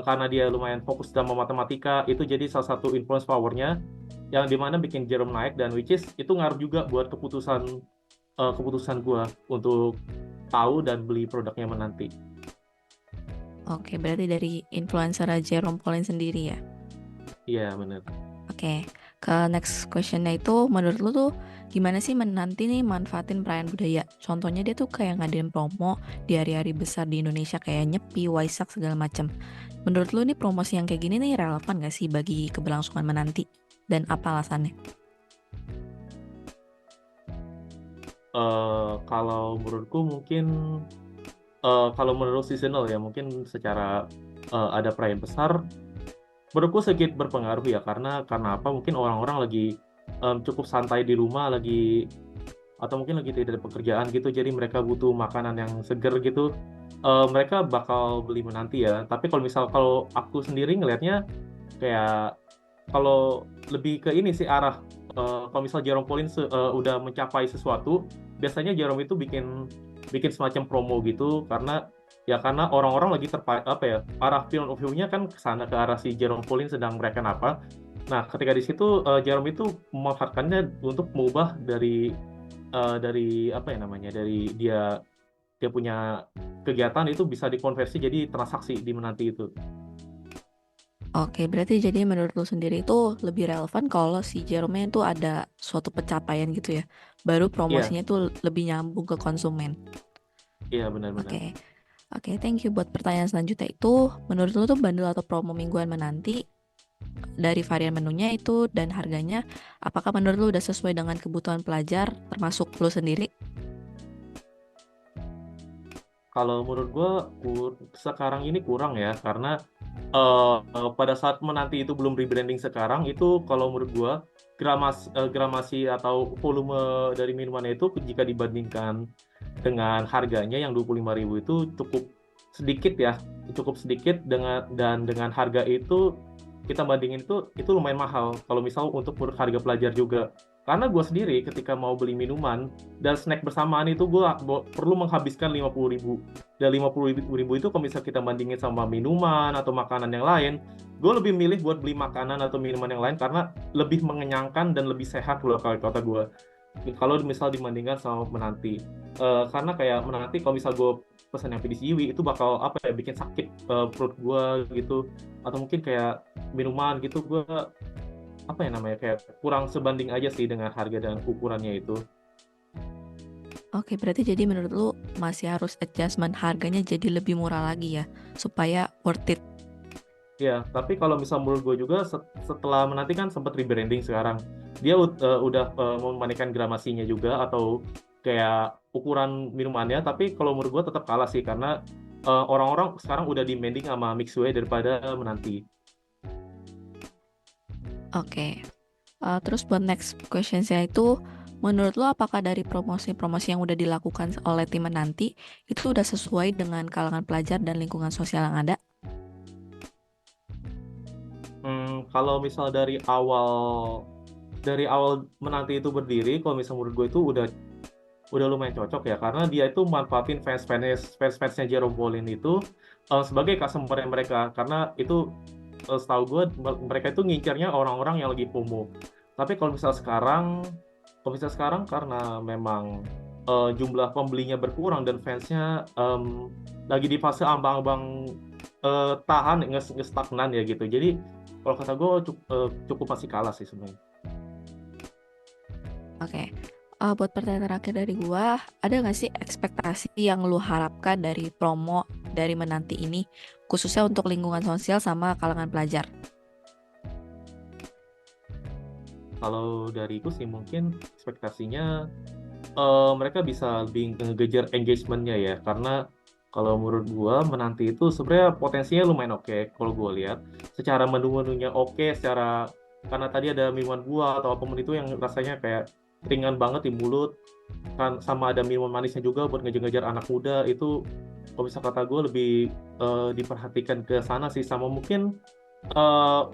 karena dia lumayan fokus sama matematika itu jadi salah satu influence powernya yang dimana bikin Jerome naik dan which is itu ngaruh juga buat keputusan gue untuk tahu dan beli produknya menanti. Oke, berarti dari influencer Jerome Pauline sendiri ya? Iya benar. Oke, ke next questionnya itu menurut lu tuh Gimana sih menanti nih manfaatin perayaan budaya? Contohnya dia tuh kayak ngadain promo di hari-hari besar di Indonesia kayak Nyepi, Waisak segala macam. Menurut lu nih promosi yang kayak gini nih relevan gak sih bagi keberlangsungan menanti? Dan apa alasannya? Kalau menurutku mungkin kalau menurut seasonal ya mungkin secara ada perayaan besar menurutku sedikit berpengaruh ya karena apa mungkin orang-orang lagi cukup santai di rumah lagi atau mungkin lagi tidak ada pekerjaan gitu jadi mereka butuh makanan yang seger gitu. Mereka bakal beli menanti ya tapi kalau aku sendiri ngelihatnya kayak kalau lebih ke ini sih arah kalau misal Jerome Pauline udah mencapai sesuatu biasanya Jerome itu bikin bikin semacam promo gitu karena orang-orang lagi apa ya arah field of view-nya kan ke sana ke arah si Jerome Pauline sedang merayakan apa. Nah, ketika di situ Jerome itu memanfaatkannya untuk mengubah dari apa ya namanya dari dia dia punya kegiatan itu bisa dikonversi jadi transaksi di menanti itu. Oke, berarti jadi menurut lu sendiri itu lebih relevan kalau si Jerome itu ada suatu pencapaian gitu ya. Baru Iya, promosinya itu lebih nyambung ke konsumen. iya benar-benar. Oke, oke, thank you buat pertanyaan selanjutnya itu. Menurut lu tuh bundle atau promo mingguan menanti dari varian menunya itu dan harganya, apakah menurut lu udah sesuai dengan kebutuhan pelajar termasuk lu sendiri? Kalau menurut gue sekarang ini kurang ya karena pada saat menanti itu belum rebranding sekarang itu kalau menurut gue gramasi atau volume dari minumannya itu jika dibandingkan dengan harganya yang 25.000 itu sedikit ya cukup sedikit dengan harga itu kita bandingin itu lumayan mahal kalau misal untuk harga pelajar juga karena gue sendiri ketika mau beli minuman dan snack bersamaan itu gue perlu menghabiskan 50.000 dan 50.000 itu kalau misal kita bandingin sama minuman atau makanan yang lain gue lebih milih buat beli makanan atau minuman yang lain karena lebih mengenyangkan dan lebih sehat loh kalau kata gue kalau misal dibandingkan sama menanti. Karena kayak menanti kalau misal gue pesan yang pedis Yiwi itu bakal apa ya bikin sakit perut gue gitu atau mungkin kayak minuman gitu gue apa ya namanya kayak kurang sebanding aja sih dengan harga dan ukurannya itu. Oke, berarti jadi menurut lu masih harus adjustment harganya jadi lebih murah lagi ya, supaya worth it. Ya, tapi kalau misal menurut gue juga setelah menanti kan sempat rebranding sekarang. Dia udah memandikan gramasinya juga atau kayak ukuran minumannya, tapi kalau menurut gue tetap kalah sih karena orang-orang sekarang udah demanding sama Mixway daripada menanti. Oke, terus buat next question saya itu, menurut lo apakah dari promosi-promosi yang udah dilakukan oleh tim menanti itu udah sesuai dengan kalangan pelajar dan lingkungan sosial yang ada? Kalau misal dari awal menanti itu berdiri, kalau misal menurut gue itu udah lumayan cocok ya karena dia itu manfaatin fans-fansnya Jerome Pauline itu sebagai customer mereka karena itu setahu gue mereka itu ngincarnya orang-orang yang lagi FOMO. Tapi kalau misal sekarang karena memang jumlah pembelinya berkurang dan fansnya lagi di fase ambang-ambang tahan nge-stagnan ya gitu. Jadi kalau kata gue cukup masih kalah sih sebenarnya. Oke, buat pertanyaan terakhir dari gua, ada nggak sih ekspektasi yang lu harapkan dari promo dari menanti ini, khususnya untuk lingkungan sosial sama kalangan pelajar? Kalau dariku sih mungkin ekspektasinya mereka bisa lebih ngejar engagement-nya ya karena kalau menurut gua menanti itu sebenarnya potensinya lumayan oke kalau gua lihat secara menu-menunya oke karena tadi ada minuman buah atau apapun itu yang rasanya kayak ringan banget di mulut kan sama ada minuman manisnya juga buat ngejar-ngejar anak muda itu kalau bisa kata gue lebih diperhatikan ke sana sih sama mungkin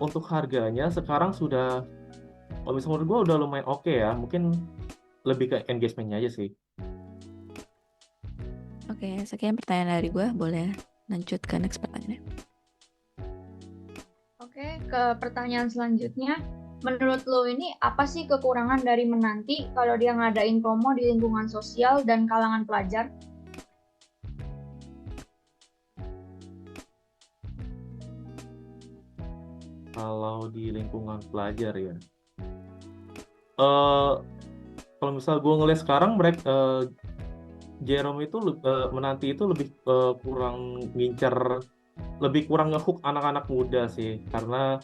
untuk harganya sekarang sudah kalau misalnya menurut gue udah lumayan oke ya mungkin lebih ke engagementnya aja sih. Oke, sekian pertanyaan dari gua, boleh lanjut ke next pertanyaannya. Oke, ke pertanyaan selanjutnya. Menurut lo ini apa sih kekurangan dari menanti kalau dia ngadain promo di lingkungan sosial dan kalangan pelajar? Kalau di lingkungan pelajar ya. Eh kalau misal gue ngeliat sekarang mereka Jerome itu menanti itu lebih kurang ngincer, lebih kurang ngehook anak-anak muda sih, karena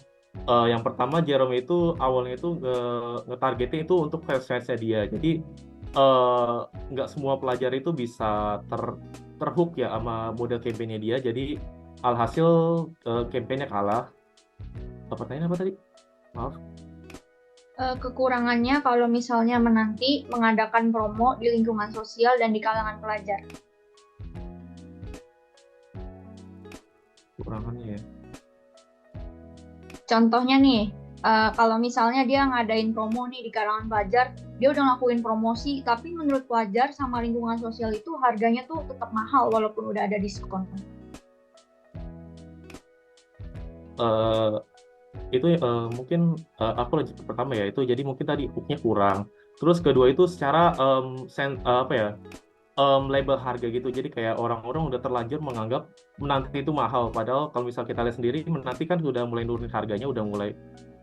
yang pertama Jerome itu awalnya itu ngetargetin itu untuk fans-fansnya dia, jadi nggak semua pelajar itu bisa terhook ya sama model kampanye dia, jadi alhasil kampanye kalah. Pertanyaan apa tadi? Maaf. Kekurangannya kalau misalnya menanti mengadakan promo di lingkungan sosial dan di kalangan pelajar. Kekurangannya ya. Contohnya nih, kalau misalnya dia ngadain promo nih di kalangan pelajar, dia udah ngelakuin promosi, tapi menurut pelajar sama lingkungan sosial itu harganya tuh tetap mahal walaupun udah ada diskon. Itu mungkin aku lanjut ke pertama ya, itu jadi mungkin tadi hooknya kurang, terus kedua itu secara apa ya, label harga gitu, jadi kayak orang-orang udah terlanjur menganggap menanti itu mahal, padahal kalau misal kita lihat sendiri menanti kan udah mulai nurunin harganya, udah mulai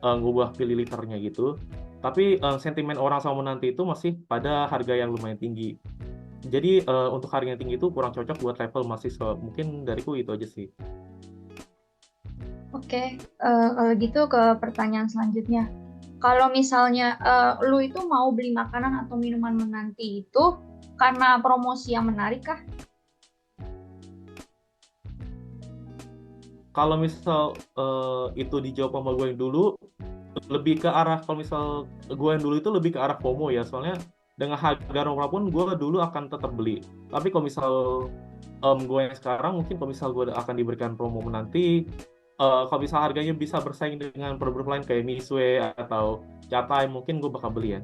ngubah pilih liternya gitu, tapi sentimen orang sama menanti itu masih pada harga yang lumayan tinggi, jadi untuk harga yang tinggi itu kurang cocok buat level mahasiswa. Mungkin dariku itu aja sih. Oke, kalau gitu ke pertanyaan selanjutnya. Kalau misalnya lu itu mau beli makanan atau minuman menanti itu karena promosi yang menarik kah? Kalau misal itu dijawab sama gue yang dulu, lebih ke arah, kalau misal gue yang dulu itu lebih ke arah FOMO ya, soalnya dengan harga normal pun gue dulu akan tetap beli. Tapi kalau misal gue yang sekarang, mungkin kalau misal gue akan diberikan promo menanti, kalau misal harganya bisa bersaing dengan produk lain kayak Misue atau Catai, mungkin gue bakal beli ya.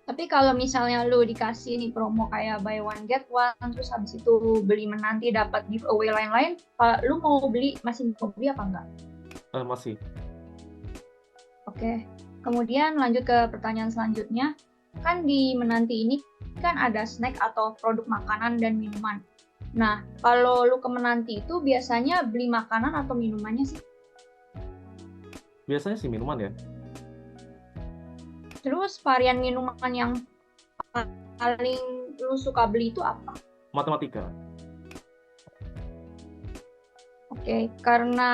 Tapi kalau misalnya lu dikasih nih promo kayak buy one get one, terus habis itu beli menanti dapat giveaway lain-lain, lu masih mau beli apa enggak? Masih. Oke, kemudian lanjut ke pertanyaan selanjutnya. Kan di menanti ini kan ada snack atau produk makanan dan minuman. Nah, kalau lu ke menanti itu biasanya beli makanan atau minumannya sih? Biasanya sih minuman ya. Terus varian minuman yang paling lu suka beli itu apa? Matematika. Oke, karena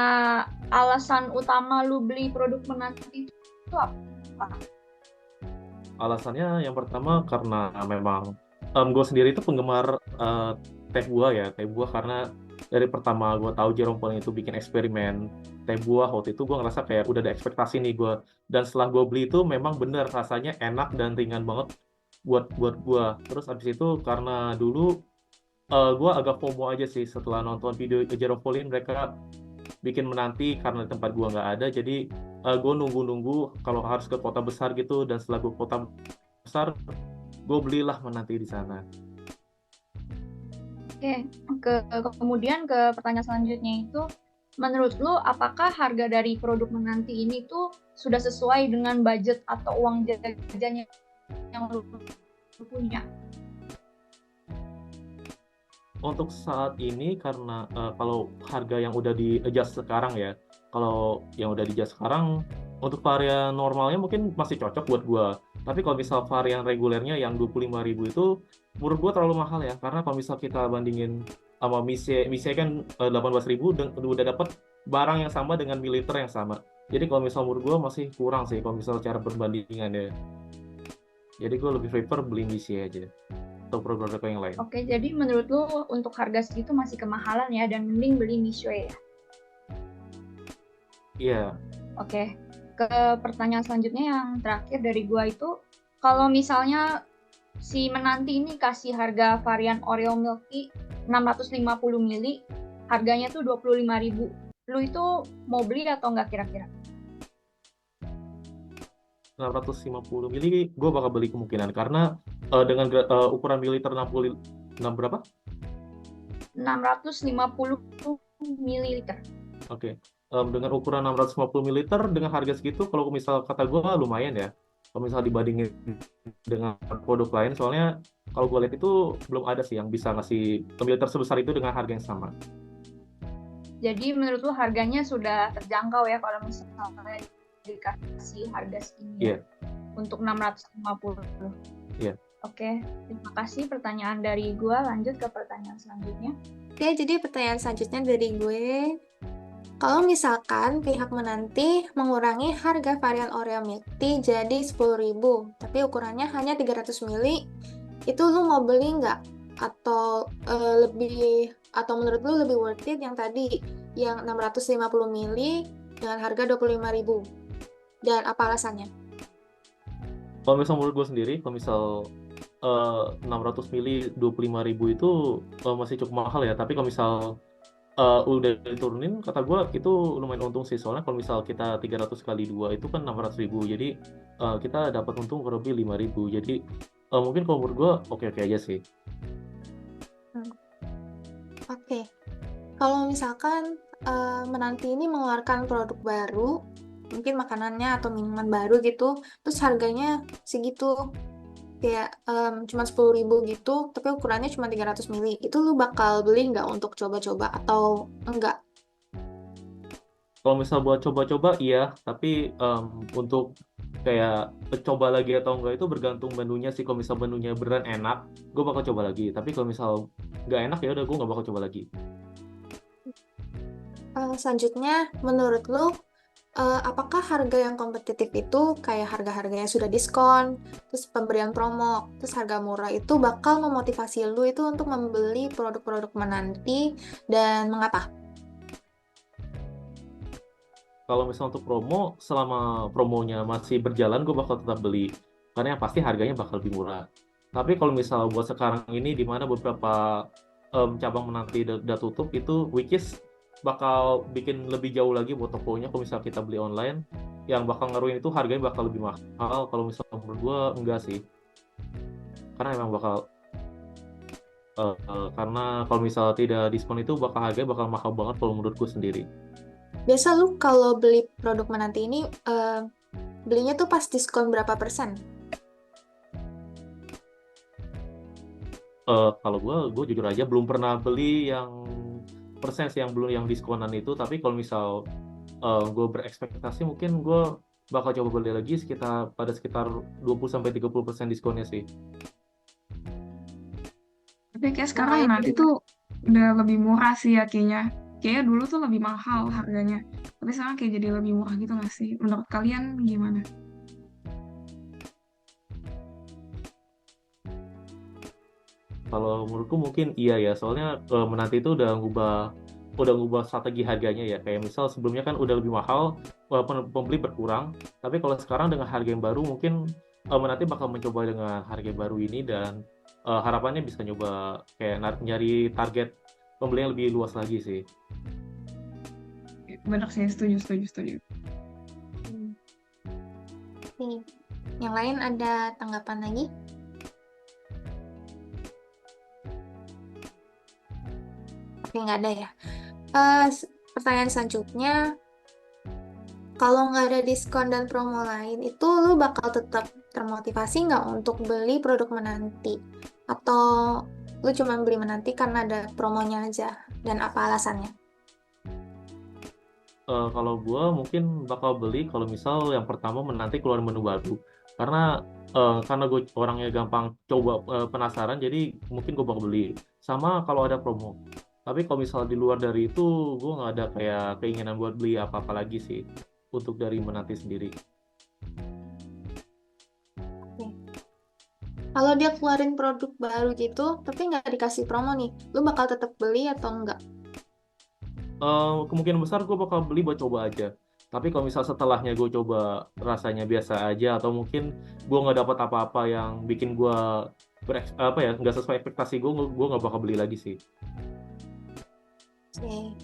alasan utama lu beli produk menanti itu apa? Alasannya yang pertama karena memang gue sendiri itu penggemar teh buah karena dari pertama gue tahu Jerome Pauline itu bikin eksperimen teh buah, waktu itu gue ngerasa kayak udah ada ekspektasi nih gue, dan setelah gue beli itu memang bener rasanya enak dan ringan banget buat gue. Terus abis itu karena dulu gue agak FOMO aja sih setelah nonton video Jerome Pauline mereka bikin menanti, karena di tempat gue nggak ada, jadi gue nunggu kalau harus ke kota besar gitu, dan setelah gue kota besar gue belilah menanti di sana. Oke, kemudian ke pertanyaan selanjutnya itu, menurut lu apakah harga dari produk menanti ini tuh sudah sesuai dengan budget atau uang jajan yang lu punya? Untuk saat ini karena kalau harga yang udah di-adjust sekarang ya, kalau yang udah di-adjust sekarang untuk varian normalnya mungkin masih cocok buat gua. Tapi kalau misal varian regulernya yang 25.000 itu menurut gua terlalu mahal ya, karena kalau misal kita bandingin sama Mise kan 18.000 udah dapat barang yang sama dengan mililiter yang sama. Jadi kalau misal menurut gua masih kurang sih kalau misal cara perbandingan ya. Jadi gua lebih prefer beli Mise aja atau produk yang lain. Oke, jadi menurut lu untuk harga segitu masih kemahalan ya, dan mending beli Misue ya? Iya. Oke, ke pertanyaan selanjutnya yang terakhir dari gua itu, kalau misalnya si menanti ini kasih harga varian Oreo Milk Tea 650 ml, harganya tuh 25.000. Lu itu mau beli atau enggak kira-kira? 650 mili gue bakal beli kemungkinan, karena dengan ukuran mililiter 60 berapa? 650 ml. Oke. Dengan ukuran 650 ml dengan harga segitu, kalau misal kata gue lumayan ya. Kalau misal dibandingin dengan produk lain, soalnya kalau gue lihat itu belum ada sih yang bisa ngasih mililiter sebesar itu dengan harga yang sama. Jadi menurut lu harganya sudah terjangkau ya kalau misalnya dikasih harga segini? Iya. untuk 650. Iya. Oke, terima kasih pertanyaan dari gue. Lanjut ke pertanyaan selanjutnya. Oke, jadi pertanyaan selanjutnya dari gue. Kalau misalkan pihak menanti mengurangi harga varian Oreo Milk Tea jadi 10.000, tapi ukurannya hanya 300 ml, itu lu mau beli nggak? Atau menurut lu lebih worth it yang tadi, yang 650 ml dengan harga 25.000? Dan apa alasannya? Kalau misal menurut gue sendiri, kalau misal 600 mili 25.000 itu masih cukup mahal ya. Tapi kalau misal udah diturunin, kata gue itu lumayan untung sih. Soalnya kalau misal kita 300 kali 2 itu kan 600.000. Jadi kita dapat untung kurang lebih 5.000. Jadi mungkin kalau menurut gue oke-oke aja sih. Oke, kalau misalkan menanti ini mengeluarkan produk baru, mungkin makanannya atau minuman baru gitu, terus harganya segitu, kayak cuma 10.000 gitu, tapi ukurannya cuma 300 ml, itu lu bakal beli nggak untuk coba-coba atau enggak? Kalau misal buat coba-coba iya, tapi untuk kayak coba lagi atau enggak itu bergantung menunya sih. Kalau misal menunya beneran enak, gue bakal coba lagi. Tapi kalau misal nggak enak ya udah gue nggak bakal coba lagi. Selanjutnya, menurut lu, apakah harga yang kompetitif itu kayak harga-harga yang sudah diskon, terus pemberian promo, terus harga murah itu bakal memotivasi lu itu untuk membeli produk-produk menanti, dan mengapa? Kalau misal untuk promo, selama promonya masih berjalan, gue bakal tetap beli. Karena yang pasti harganya bakal lebih murah. Tapi kalau misal buat sekarang ini, di mana beberapa cabang menanti udah tutup, itu which is bakal bikin lebih jauh lagi buat tokonya. Kalau misal kita beli online, yang bakal ngaruhin itu harganya bakal lebih mahal. Kalau misal menurut gue, enggak sih. Karena emang bakal karena kalau misal tidak diskon itu harganya bakal mahal banget kalau menurut gue sendiri. Biasa lu kalau beli produk menanti ini, belinya tuh pas diskon berapa persen? Kalau gue jujur aja belum pernah beli yang persen sih, yang belum yang diskonan itu. Tapi kalau misal gue berekspektasi, mungkin gue bakal coba beli lagi sekitar 20-30% diskonnya sih. Tapi kayak sekarang nanti tuh udah lebih murah sih ya kayaknya. Kayaknya dulu tuh lebih mahal harganya. Tapi sekarang kayak jadi lebih murah gitu nggak sih? Menurut kalian gimana? Kalau menurutku mungkin iya ya, soalnya menanti itu udah ngubah strategi harganya ya. Kayak misal sebelumnya kan udah lebih mahal, pembeli berkurang. Tapi kalau sekarang dengan harga yang baru, mungkin menanti bakal mencoba dengan harga yang baru ini, dan harapannya bisa nyoba kayak nyari target pembeli yang lebih luas lagi sih. Bener sih, setuju. Nih, yang lain ada tanggapan lagi? Oke, nggak ada ya. Pertanyaan selanjutnya, kalau nggak ada diskon dan promo lain, itu lu bakal tetap termotivasi nggak untuk beli produk menanti? Atau lu cuma beli menanti karena ada promonya aja? Dan apa alasannya? Kalau gue mungkin bakal beli kalau misal yang pertama menanti keluar menu baru. Karena gue orangnya gampang coba, penasaran, jadi mungkin gue bakal beli. Sama kalau ada promo. Tapi kalau misal di luar dari itu, gue nggak ada kayak keinginan buat beli apa-apa lagi sih untuk dari menanti sendiri. Oke. Kalau dia keluarin produk baru gitu, tapi nggak dikasih promo nih, lu bakal tetap beli atau enggak? Kemungkinan besar gue bakal beli buat coba aja. Tapi kalau misal setelahnya gue coba rasanya biasa aja, atau mungkin gue nggak dapat apa-apa yang bikin gue nggak sesuai ekspektasi gue nggak bakal beli lagi sih. Oke.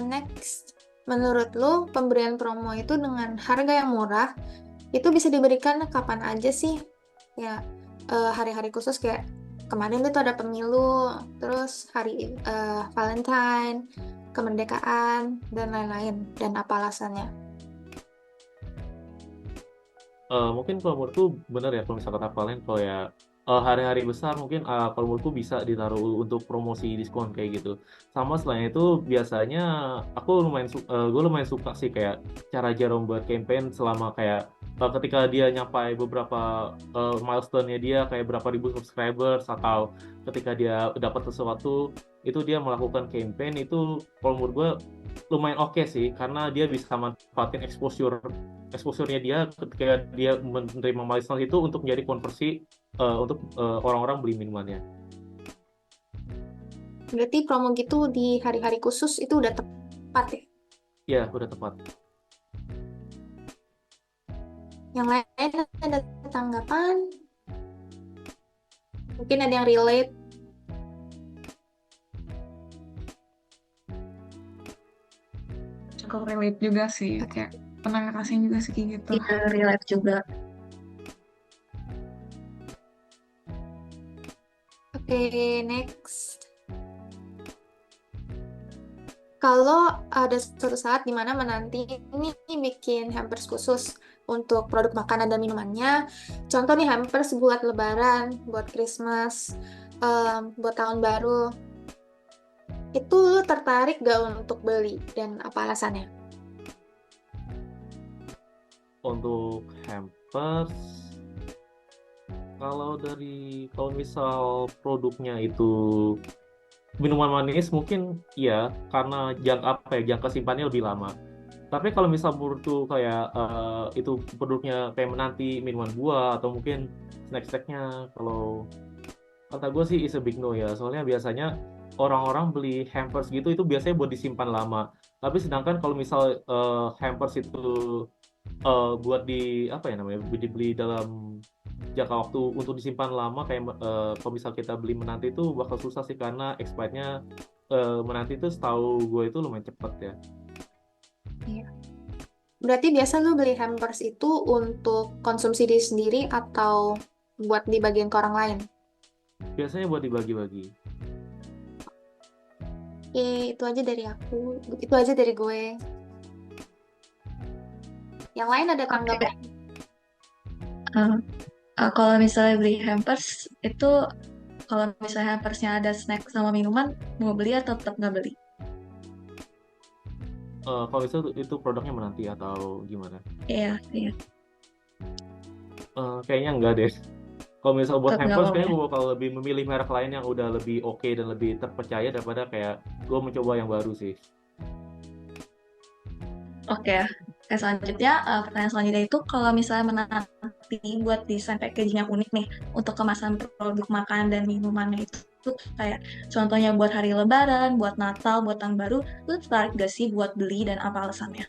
Next, menurut lu pemberian promo itu dengan harga yang murah itu bisa diberikan kapan aja sih? Ya, hari-hari khusus kayak kemarin itu ada pemilu, terus hari Valentine, kemerdekaan, dan lain-lain. Dan apa alasannya? Mungkin kalau menurutku bener ya, kalau misalkan kalian kalau ya hari-hari besar mungkin kalau menurutku bisa ditaruh untuk promosi diskon kayak gitu. Sama selain itu biasanya gue lumayan suka sih kayak cara Jerome buat campaign selama kayak ketika dia nyampai beberapa milestone-nya dia kayak berapa ribu subscribers atau ketika dia dapat sesuatu itu dia melakukan campaign itu kalau menurut gue lumayan oke sih karena dia bisa manfaatin exposure-nya dia ketika dia menerima milestone itu untuk menjadi konversi untuk orang-orang beli minumannya. Berarti promo gitu di hari-hari khusus itu udah tepat ya? Ya, udah tepat. Yang lain ada tanggapan? Mungkin ada yang relate? Cukup relate juga sih, kayak pernah ngerasain juga sih kayak gitu. Iya, relate juga. Oke, next. Kalau ada suatu saat di mana menanti ini bikin hampers khusus untuk produk makanan dan minumannya, contoh nih hampers buat Lebaran, buat Christmas, buat tahun baru, itu lu tertarik gak untuk beli dan apa alasannya? Untuk hampers, kalau misal produknya itu minuman manis mungkin ya karena jangka simpannya lebih lama. Tapi kalau misal menurutku kayak itu produknya kayak menanti minuman buah atau mungkin snack-snacknya, kalau kata gue sih is a big no ya. Soalnya biasanya orang-orang beli hampers gitu itu biasanya buat disimpan lama. Tapi sedangkan kalau misal hampers itu buat apa ya namanya, dibeli dalam jangka waktu untuk disimpan lama kayak kalau misal kita beli menanti itu bakal susah sih karena expirednya menanti itu setahu gue itu lumayan cepet ya. Iya. Berarti biasa lu beli hampers itu untuk konsumsi diri sendiri atau buat dibagiin ke orang lain? Biasanya buat dibagi-bagi. Oke, itu aja dari aku. Itu aja dari gue. Yang lain ada tanggapan? Kalau misalnya beli hampers itu, kalau misalnya hampersnya ada snack sama minuman, mau beli atau tetap nggak beli? Kalau itu produknya menanti atau gimana? Iya, iya. Kayaknya enggak deh. Kalau misal buat Tetap nggak hampers mau kayaknya ya? gue bakal lebih memilih merek lain yang udah lebih oke dan lebih terpercaya daripada kayak gue mencoba yang baru sih. Oke, selanjutnya pertanyaan selanjutnya itu kalau misalnya menanti buat desain packaging yang unik nih untuk kemasan produk makanan dan minumannya itu kayak contohnya buat hari Lebaran, buat Natal, buat Tahun Baru, lu tertarik gak sih buat beli dan apa alasannya?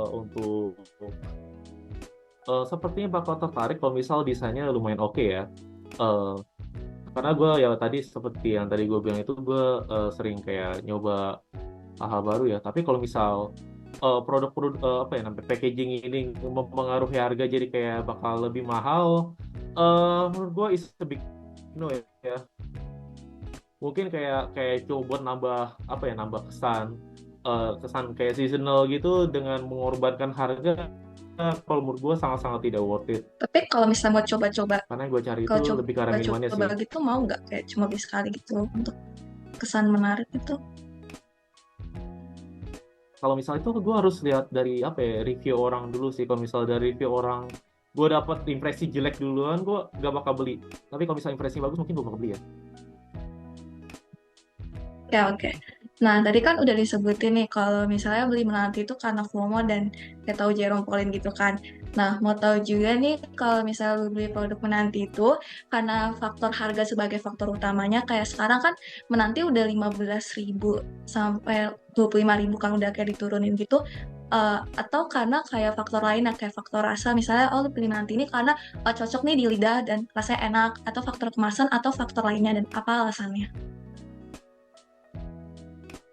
Untuk sepertinya bakal tertarik kalau misal desainnya lumayan oke ya. Eh, karena gue ya tadi seperti yang tadi gue bilang itu gue sering kayak nyoba hal-hal baru ya. Tapi kalau misal produk-produk apa ya namanya packaging ini mempengaruhi harga jadi kayak bakal lebih mahal, menurut gue is a big no ya. Mungkin kayak coba buat nambah kesan kayak seasonal gitu dengan mengorbankan harga, kalau menurut gue sangat-sangat tidak worth it. Tapi kalau misalnya mau coba-coba, Karena yang gue cari itu kalau lebih ke arah minumannya sih. coba-coba gitu mau nggak kayak cuma beli sekali gitu untuk kesan menarik gitu? Kalau misalnya itu gue harus lihat dari apa ya, review orang dulu sih. Kalau misalnya dari review orang gue dapat impresi jelek duluan, gue gak bakal beli. Tapi kalau misalnya impresi bagus mungkin gue bakal beli ya. Ya, oke. Nah, tadi kan udah disebutin nih kalau misalnya beli menanti itu karena FOMO dan kayak tahu Jerome Pauline gitu kan. Nah, mau tahu juga nih kalau misalnya lu beli produk menanti itu karena faktor harga sebagai faktor utamanya, kayak sekarang kan menanti udah 15.000 sampai 25.000 kan udah kayak diturunin gitu. Atau karena kayak faktor lain kayak faktor rasa, misalnya lu beli menanti ini karena cocok nih di lidah dan rasanya enak, atau faktor kemasan atau faktor lainnya, dan apa alasannya?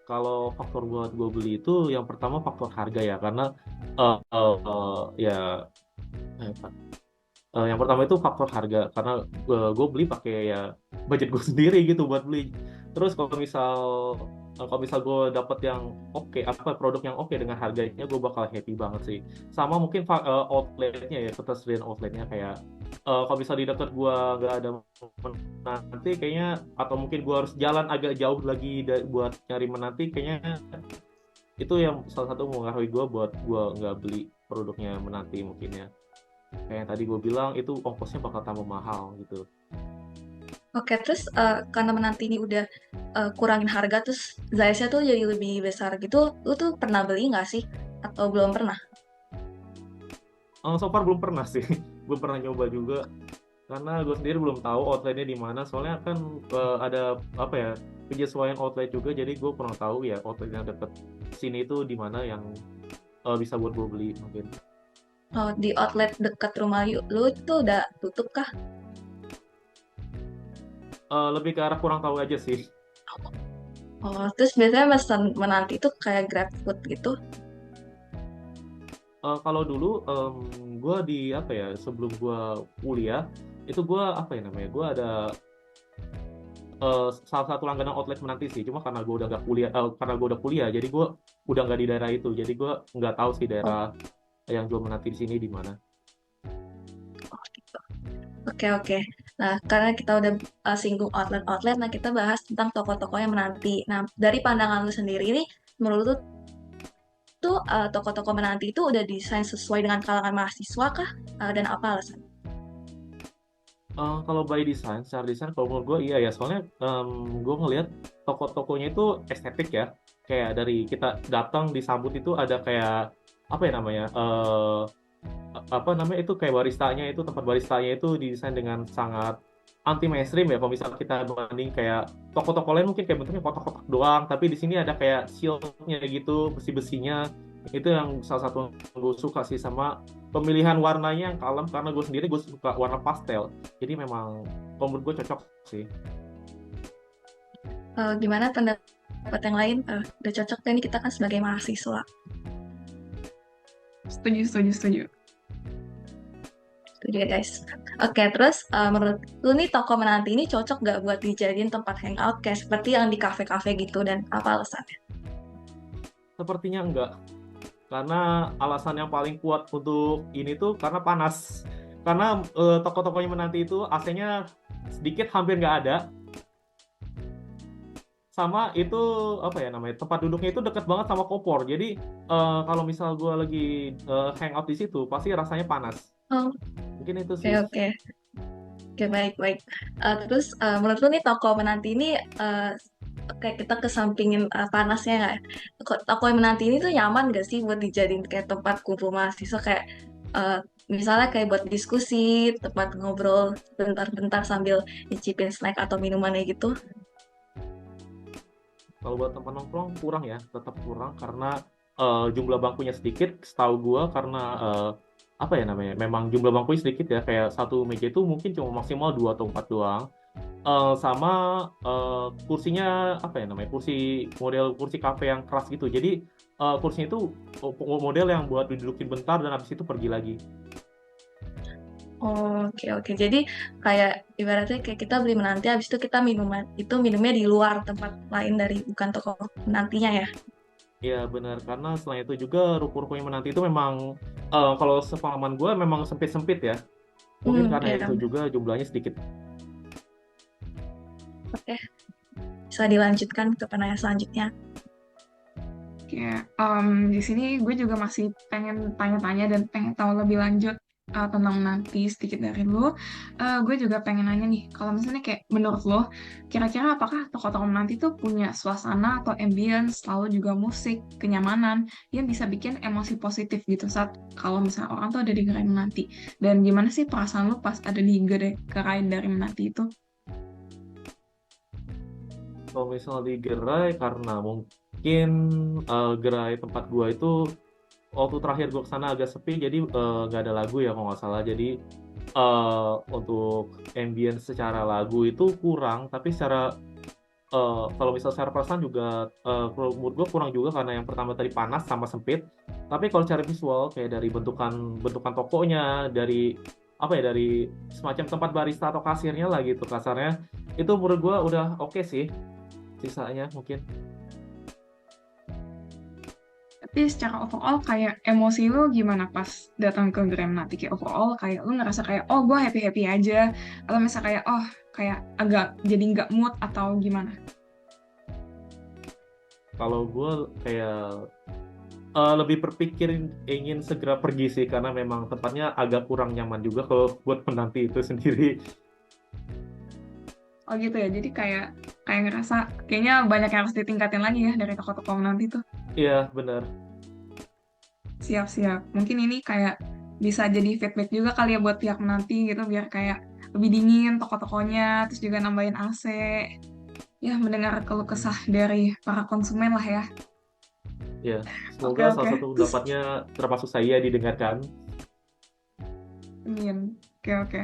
Kalau faktor buat gue beli itu yang pertama faktor harga ya, karena eh, eh, ya yang pertama itu faktor harga karena gue beli pakai ya budget gue sendiri gitu buat beli. Terus kalau misal kalau misal gue dapet yang oke, apa produk yang oke dengan harganya, gue bakal happy banget sih. Sama mungkin outletnya ya, ketersediaan outletnya kayak kalau misal di dekat gue nggak ada menanti kayaknya, atau mungkin gue harus jalan agak jauh lagi buat nyari menanti, kayaknya itu yang salah satu mengaruhi gue buat gue nggak beli produknya menanti mungkin ya. Kayak yang tadi gue bilang, itu ongkosnya bakal tambah mahal gitu. Oke, terus karena menanti ini udah kurangin harga, terus size-nya tuh jadi lebih besar gitu, lu tuh pernah beli nggak sih? Atau belum pernah? So far belum pernah sih, belum pernah nyoba juga, karena gue sendiri belum tahu outletnya di mana. Soalnya kan ada apa ya, penyesuaian outlet juga, jadi gue kurang tahu ya outlet yang deket sini itu di mana yang bisa buat gue beli mungkin. Oh, di outlet dekat rumah lu itu udah tutup kah? Lebih ke arah kurang tahu aja sih. Oh, terus biasanya pesan menanti itu kayak GrabFood gitu. Kalau dulu gue di apa ya, sebelum gue kuliah itu gue apa ya namanya, gue ada salah satu langganan outlet menanti sih. Cuma karena gue udah nggak kuliah, karena gue udah kuliah, jadi gue udah nggak di daerah itu. Jadi gue nggak tahu sih daerah yang jual menanti di sini di mana. Oke, oke. Nah, karena kita udah singgung outlet-outlet, nah kita bahas tentang toko-toko yang menanti. Nah, dari pandangan lu sendiri ini, menurut lu tuh toko-toko menanti itu udah desain sesuai dengan kalangan mahasiswa kah? Dan apa alasan? Kalau by design, secara desain kalau menurut gue iya ya, soalnya gue ngelihat toko-tokonya itu estetik ya, kayak dari kita datang disambut itu ada kayak apa ya namanya, apa namanya itu, kayak baristanya itu, tempat baristanya itu didesain dengan sangat anti mainstream ya. Kalau misal kita banding kayak toko-toko lain mungkin kayak bentuknya kotak-kotak doang, tapi di sini ada kayak shieldnya gitu, besi-besinya. Itu yang salah satu yang gue suka sih, sama pemilihan warnanya yang kalem, karena gue sendiri gue suka warna pastel, jadi memang kalau menurut gue cocok sih. Gimana pendapat yang lain? Udah cocok kan kita kan sebagai mahasiswa. Setuju. Setuju ya guys. Oke, terus menurut lu nih toko menanti ini cocok gak buat dijadiin tempat hangout kayak seperti yang di kafe-kafe gitu, dan apa alasannya? Sepertinya enggak, karena alasan yang paling kuat untuk ini tuh karena panas. Karena toko-tokonya menanti itu AC-nya sedikit, hampir nggak ada. Sama itu apa ya namanya, tempat duduknya itu dekat banget sama kompor. Jadi kalau misal gue lagi hangout di situ pasti rasanya panas. Oh, Mungkin itu oke, sih. oke. Oke, baik. Terus menurut lu nih toko menanti ini kayak kita kesampingin panasnya nggak ya? Toko menanti ini tuh nyaman gak sih buat dijadiin kayak tempat kumpul mahasiswa, kayak misalnya kayak buat diskusi, tempat ngobrol bentar-bentar sambil nyicipin snack atau minumannya gitu? Kalau buat tempat nongkrong kurang ya, tetap kurang karena jumlah bangkunya sedikit. Setahu gua karena apa ya namanya, memang jumlah bangkunya sedikit ya, kayak satu meja itu mungkin cuma maksimal 2 atau 4 doang. Sama kursinya apa ya namanya, model kursi kafe yang keras gitu. Jadi kursinya itu model yang buat didudukin bentar dan habis itu pergi lagi. Oke. Jadi kayak ibaratnya kayak kita beli menanti, habis itu kita minumnya di luar tempat lain dari bukan toko menantinya ya. Iya benar, karena selain itu juga ruko-rukonya menanti itu memang kalau sepengalaman gue memang sempit-sempit ya. Mungkin karena Iya. itu juga jumlahnya sedikit. Oke, bisa dilanjutkan ke pertanyaan selanjutnya. Kayak di sini gue juga masih pengen tanya-tanya dan pengen tahu lebih lanjut tentang menanti sedikit dari lu. Gue juga pengen nanya nih, kalau misalnya kayak menurut lo, kira-kira apakah toko-toko menanti itu punya suasana atau ambience, lalu juga musik, kenyamanan yang bisa bikin emosi positif gitu saat kalau misalnya orang tuh ada di gerai menanti. Dan gimana sih perasaan lu pas ada di gerai dari menanti itu? Kalau misalnya di gerai, karena mungkin gerai tempat gua itu waktu terakhir gua kesana agak sepi, jadi nggak ada lagu ya kalau nggak salah. Jadi untuk ambience secara lagu itu kurang, tapi secara kalau misal secara perasaan juga kalau menurut gua kurang juga, karena yang pertama tadi panas sama sempit. Tapi kalau secara visual kayak dari bentukan tokonya, dari apa ya, dari semacam tempat barista atau kasirnya lah gitu kasarnya, itu menurut gua udah oke sih. Sisanya mungkin. Tapi secara overall kayak emosi lu gimana pas datang ke Gram nanti? Kayak overall kayak lu ngerasa kayak oh gue happy-happy aja, atau misalnya kayak oh kayak agak jadi nggak mood atau gimana? Kalau gue kayak lebih berpikir ingin segera pergi sih, karena memang tempatnya agak kurang nyaman juga kalau buat menanti itu sendiri. Oh gitu ya, jadi kayak ngerasa kayaknya banyak yang harus ditingkatin lagi ya dari toko-toko nanti tuh. Iya, benar. Siap-siap. Mungkin ini kayak bisa jadi feedback juga kali ya buat pihak menanti gitu, biar kayak lebih dingin toko-tokonya, terus juga nambahin AC. Ya, mendengar keluh kesah dari para konsumen lah ya. Ya, Oke, semoga oke. salah satu Terus, pendapatnya termasuk saya didengarkan. amin. Oke, oke.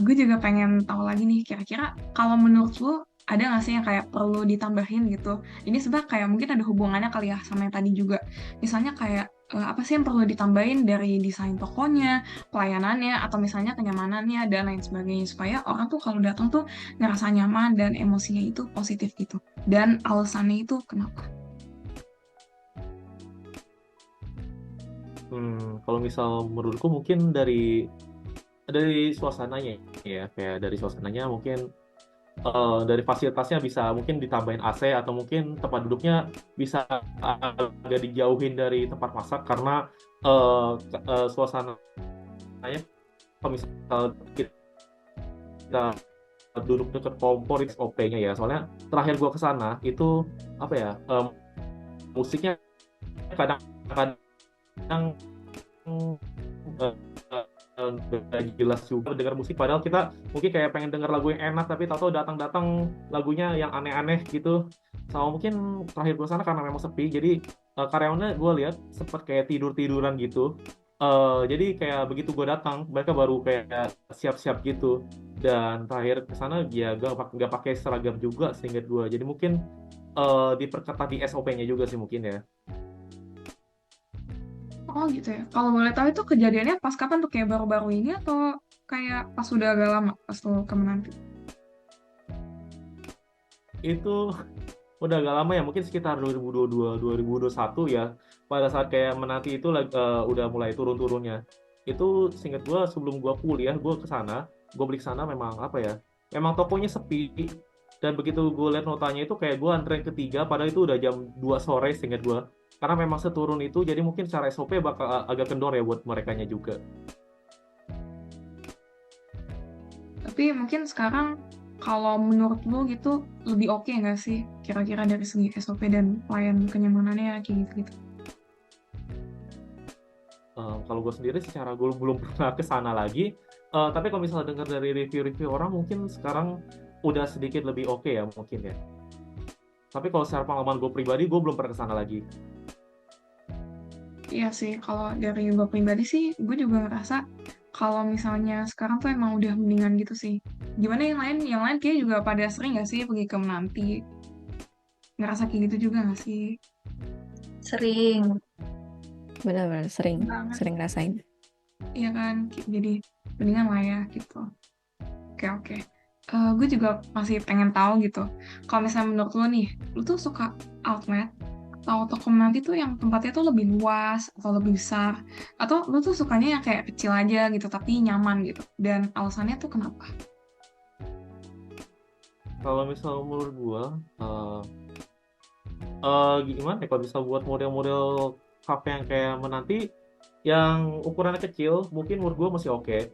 Gue juga pengen tahu lagi nih, kira-kira kalau menurut lu ada nggak sih yang kayak perlu ditambahin gitu? Ini sebenarnya kayak mungkin ada hubungannya kali ya sama yang tadi juga. Misalnya kayak apa sih yang perlu ditambahin dari desain tokonya, pelayanannya, atau misalnya kenyamanannya dan lain sebagainya supaya orang tuh kalau datang tuh ngerasa nyaman dan emosinya itu positif gitu. Dan alasannya itu kenapa? Kalau misal menurutku mungkin dari suasananya ya, kayak dari suasananya mungkin dari fasilitasnya bisa mungkin ditambahin AC, atau mungkin tempat duduknya bisa agak dijauhin dari tempat masak, karena suasananya kalau misal kita duduk dekat kompor itu OP-nya ya. Soalnya terakhir gua ke sana itu apa ya, musiknya kadang-kadang eh, nggak jelas juga dengar musik, padahal kita mungkin kayak pengen dengar lagu yang enak tapi tahu-tahu datang-datang lagunya yang aneh-aneh gitu. Sama mungkin terakhir gue sana karena memang sepi, jadi karyawannya gue lihat sempat kayak tidur-tiduran gitu. Jadi kayak begitu gue datang mereka baru kayak siap-siap gitu. Dan terakhir ke sana ya nggak pakai seragam juga seingat gue, jadi mungkin diperketat di SOP-nya juga sih mungkin ya. Oh gitu ya. Kalau boleh tahu itu kejadiannya pas kapan tuh, kayak baru-baru ini atau kayak pas udah agak lama pas tuh ke Menanti? Itu udah agak lama ya, mungkin sekitar 2022 2021 ya, pada saat kayak Menanti itu udah mulai turun-turunnya. Itu seingat gue sebelum gue kuliah gue ke sana, gue beli ke sana, memang apa ya, memang tokonya sepi. Dan begitu gue lihat notanya itu kayak gue antrean ketiga, padahal itu udah jam 2 sore seingat gue, karena memang seturun itu, jadi mungkin secara SOP bakal agak kendor ya buat merekanya juga. Tapi mungkin sekarang kalau menurut lu gitu lebih oke nggak sih kira-kira dari segi SOP dan pelayan kenyamanannya kayak gitu-gitu? Kalau gue sendiri secara gue belum pernah ke sana lagi. Tapi kalau misalnya dengar dari review-review orang, mungkin sekarang udah sedikit lebih oke ya mungkin ya. Tapi kalau secara pengalaman gue pribadi, gue belum pernah ke sana lagi. Iya sih, kalau dari gue pribadi sih, gue juga ngerasa kalau misalnya sekarang tuh emang udah mendingan gitu sih. Gimana yang lain? Yang lain kayak juga pada sering nggak sih pergi ke Menanti? Ngerasa kayak gitu juga nggak sih? Sering Benar-benar sering Banget. sering rasain. Iya kan? Jadi mendingan lah ya gitu. Oke, oke. Gue juga masih pengen tahu gitu. Kalau misalnya menurut lo nih, lo tuh suka outlet atau toko Menanti tuh yang tempatnya tuh lebih luas atau lebih besar? Atau lo tuh sukanya yang kayak kecil aja gitu, tapi nyaman gitu? Dan alasannya tuh kenapa? Kalau misal menurut gue, gimana ya, kalau bisa buat model-model kafe yang kayak Menanti yang ukurannya kecil, mungkin menurut gue masih oke.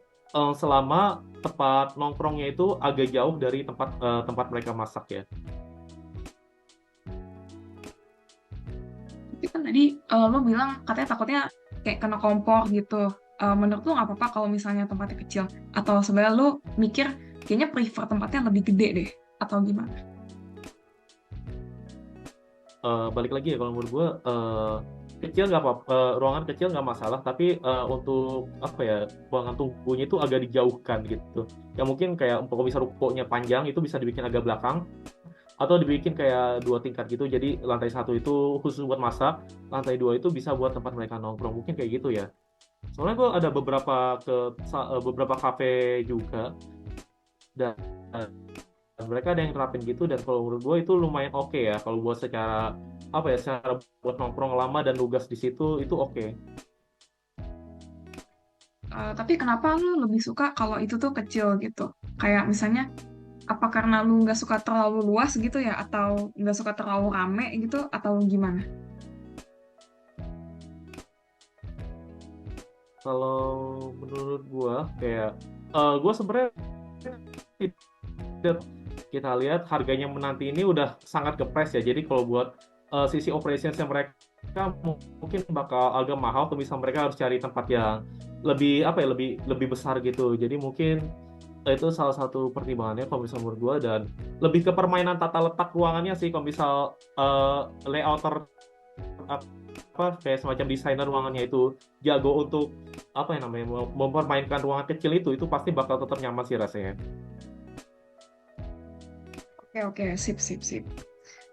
Selama tempat nongkrongnya itu agak jauh dari tempat mereka masak ya. Tapi kan tadi lo bilang katanya takutnya kayak kena kompor gitu. Menurut lo nggak apa-apa kalau misalnya tempatnya kecil? Atau sebenarnya lo mikir kayaknya prefer tempatnya lebih gede deh? Atau gimana? Balik lagi ya, kalau menurut gue kecil nggak apa, ruangan kecil nggak masalah, tapi untuk apa ya, ruangan tunggunya itu agak dijauhkan gitu. Ya mungkin kayak kalau misal rukonya panjang itu bisa dibikin agak belakang, atau dibikin kayak 2 tingkat gitu. Jadi lantai 1 itu khusus buat masak, lantai 2 itu bisa buat tempat mereka nongkrong, mungkin kayak gitu ya. Soalnya gue ada beberapa kafe juga, dan mereka ada yang nerapin gitu, dan kalau menurut gue itu lumayan oke ya kalau buat secara apa ya, secara buat nongkrong lama dan nugas di situ itu oke. Tapi kenapa lu lebih suka kalau itu tuh kecil gitu? Kayak misalnya, apa karena lu nggak suka terlalu luas gitu ya? Atau nggak suka terlalu rame gitu? Atau gimana? Kalau menurut gua kayak gua sebenarnya tidak, kita lihat harganya menanti ini udah sangat kepres ya. Jadi kalau buat sisi operationsnya mereka mungkin bakal agak mahal, atau misal mereka harus cari tempat yang lebih apa ya, lebih besar gitu. Jadi mungkin itu salah satu pertimbangannya kalau misal menurut gua, dan lebih ke permainan tata letak ruangannya sih. Kalau misal layouter apa kayak semacam desainer ruangannya itu jago untuk apa yang namanya mempermainkan ruangan kecil itu pasti bakal tetap nyaman sih rasanya. Oke, sip, sip, sip.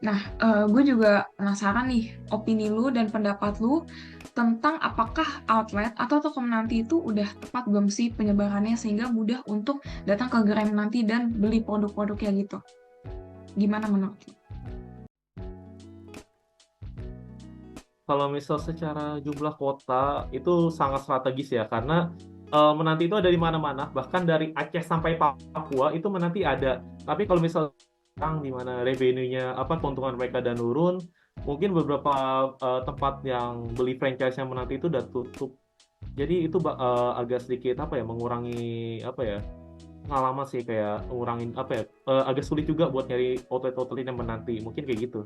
Nah, gue juga penasaran nih, opini lu dan pendapat lu tentang apakah outlet atau toko menanti itu udah tepat belum sih penyebarannya sehingga mudah untuk datang ke gerai menanti dan beli produk-produknya gitu. Gimana menurut lu? Kalau misal secara jumlah kota itu sangat strategis ya, karena menanti itu ada di mana-mana, bahkan dari Aceh sampai Papua itu menanti ada. Tapi kalau misal sekarang di mana revenue-nya apa keuntungan mereka dan turun, mungkin beberapa tempat yang beli franchise-nya menanti itu udah tutup. Jadi itu agak sedikit apa ya, mengurangi apa ya, pengalaman sih, kayak ngurangin apa ya, agak sulit juga buat nyari outlet-outlet yang menanti, mungkin kayak gitu.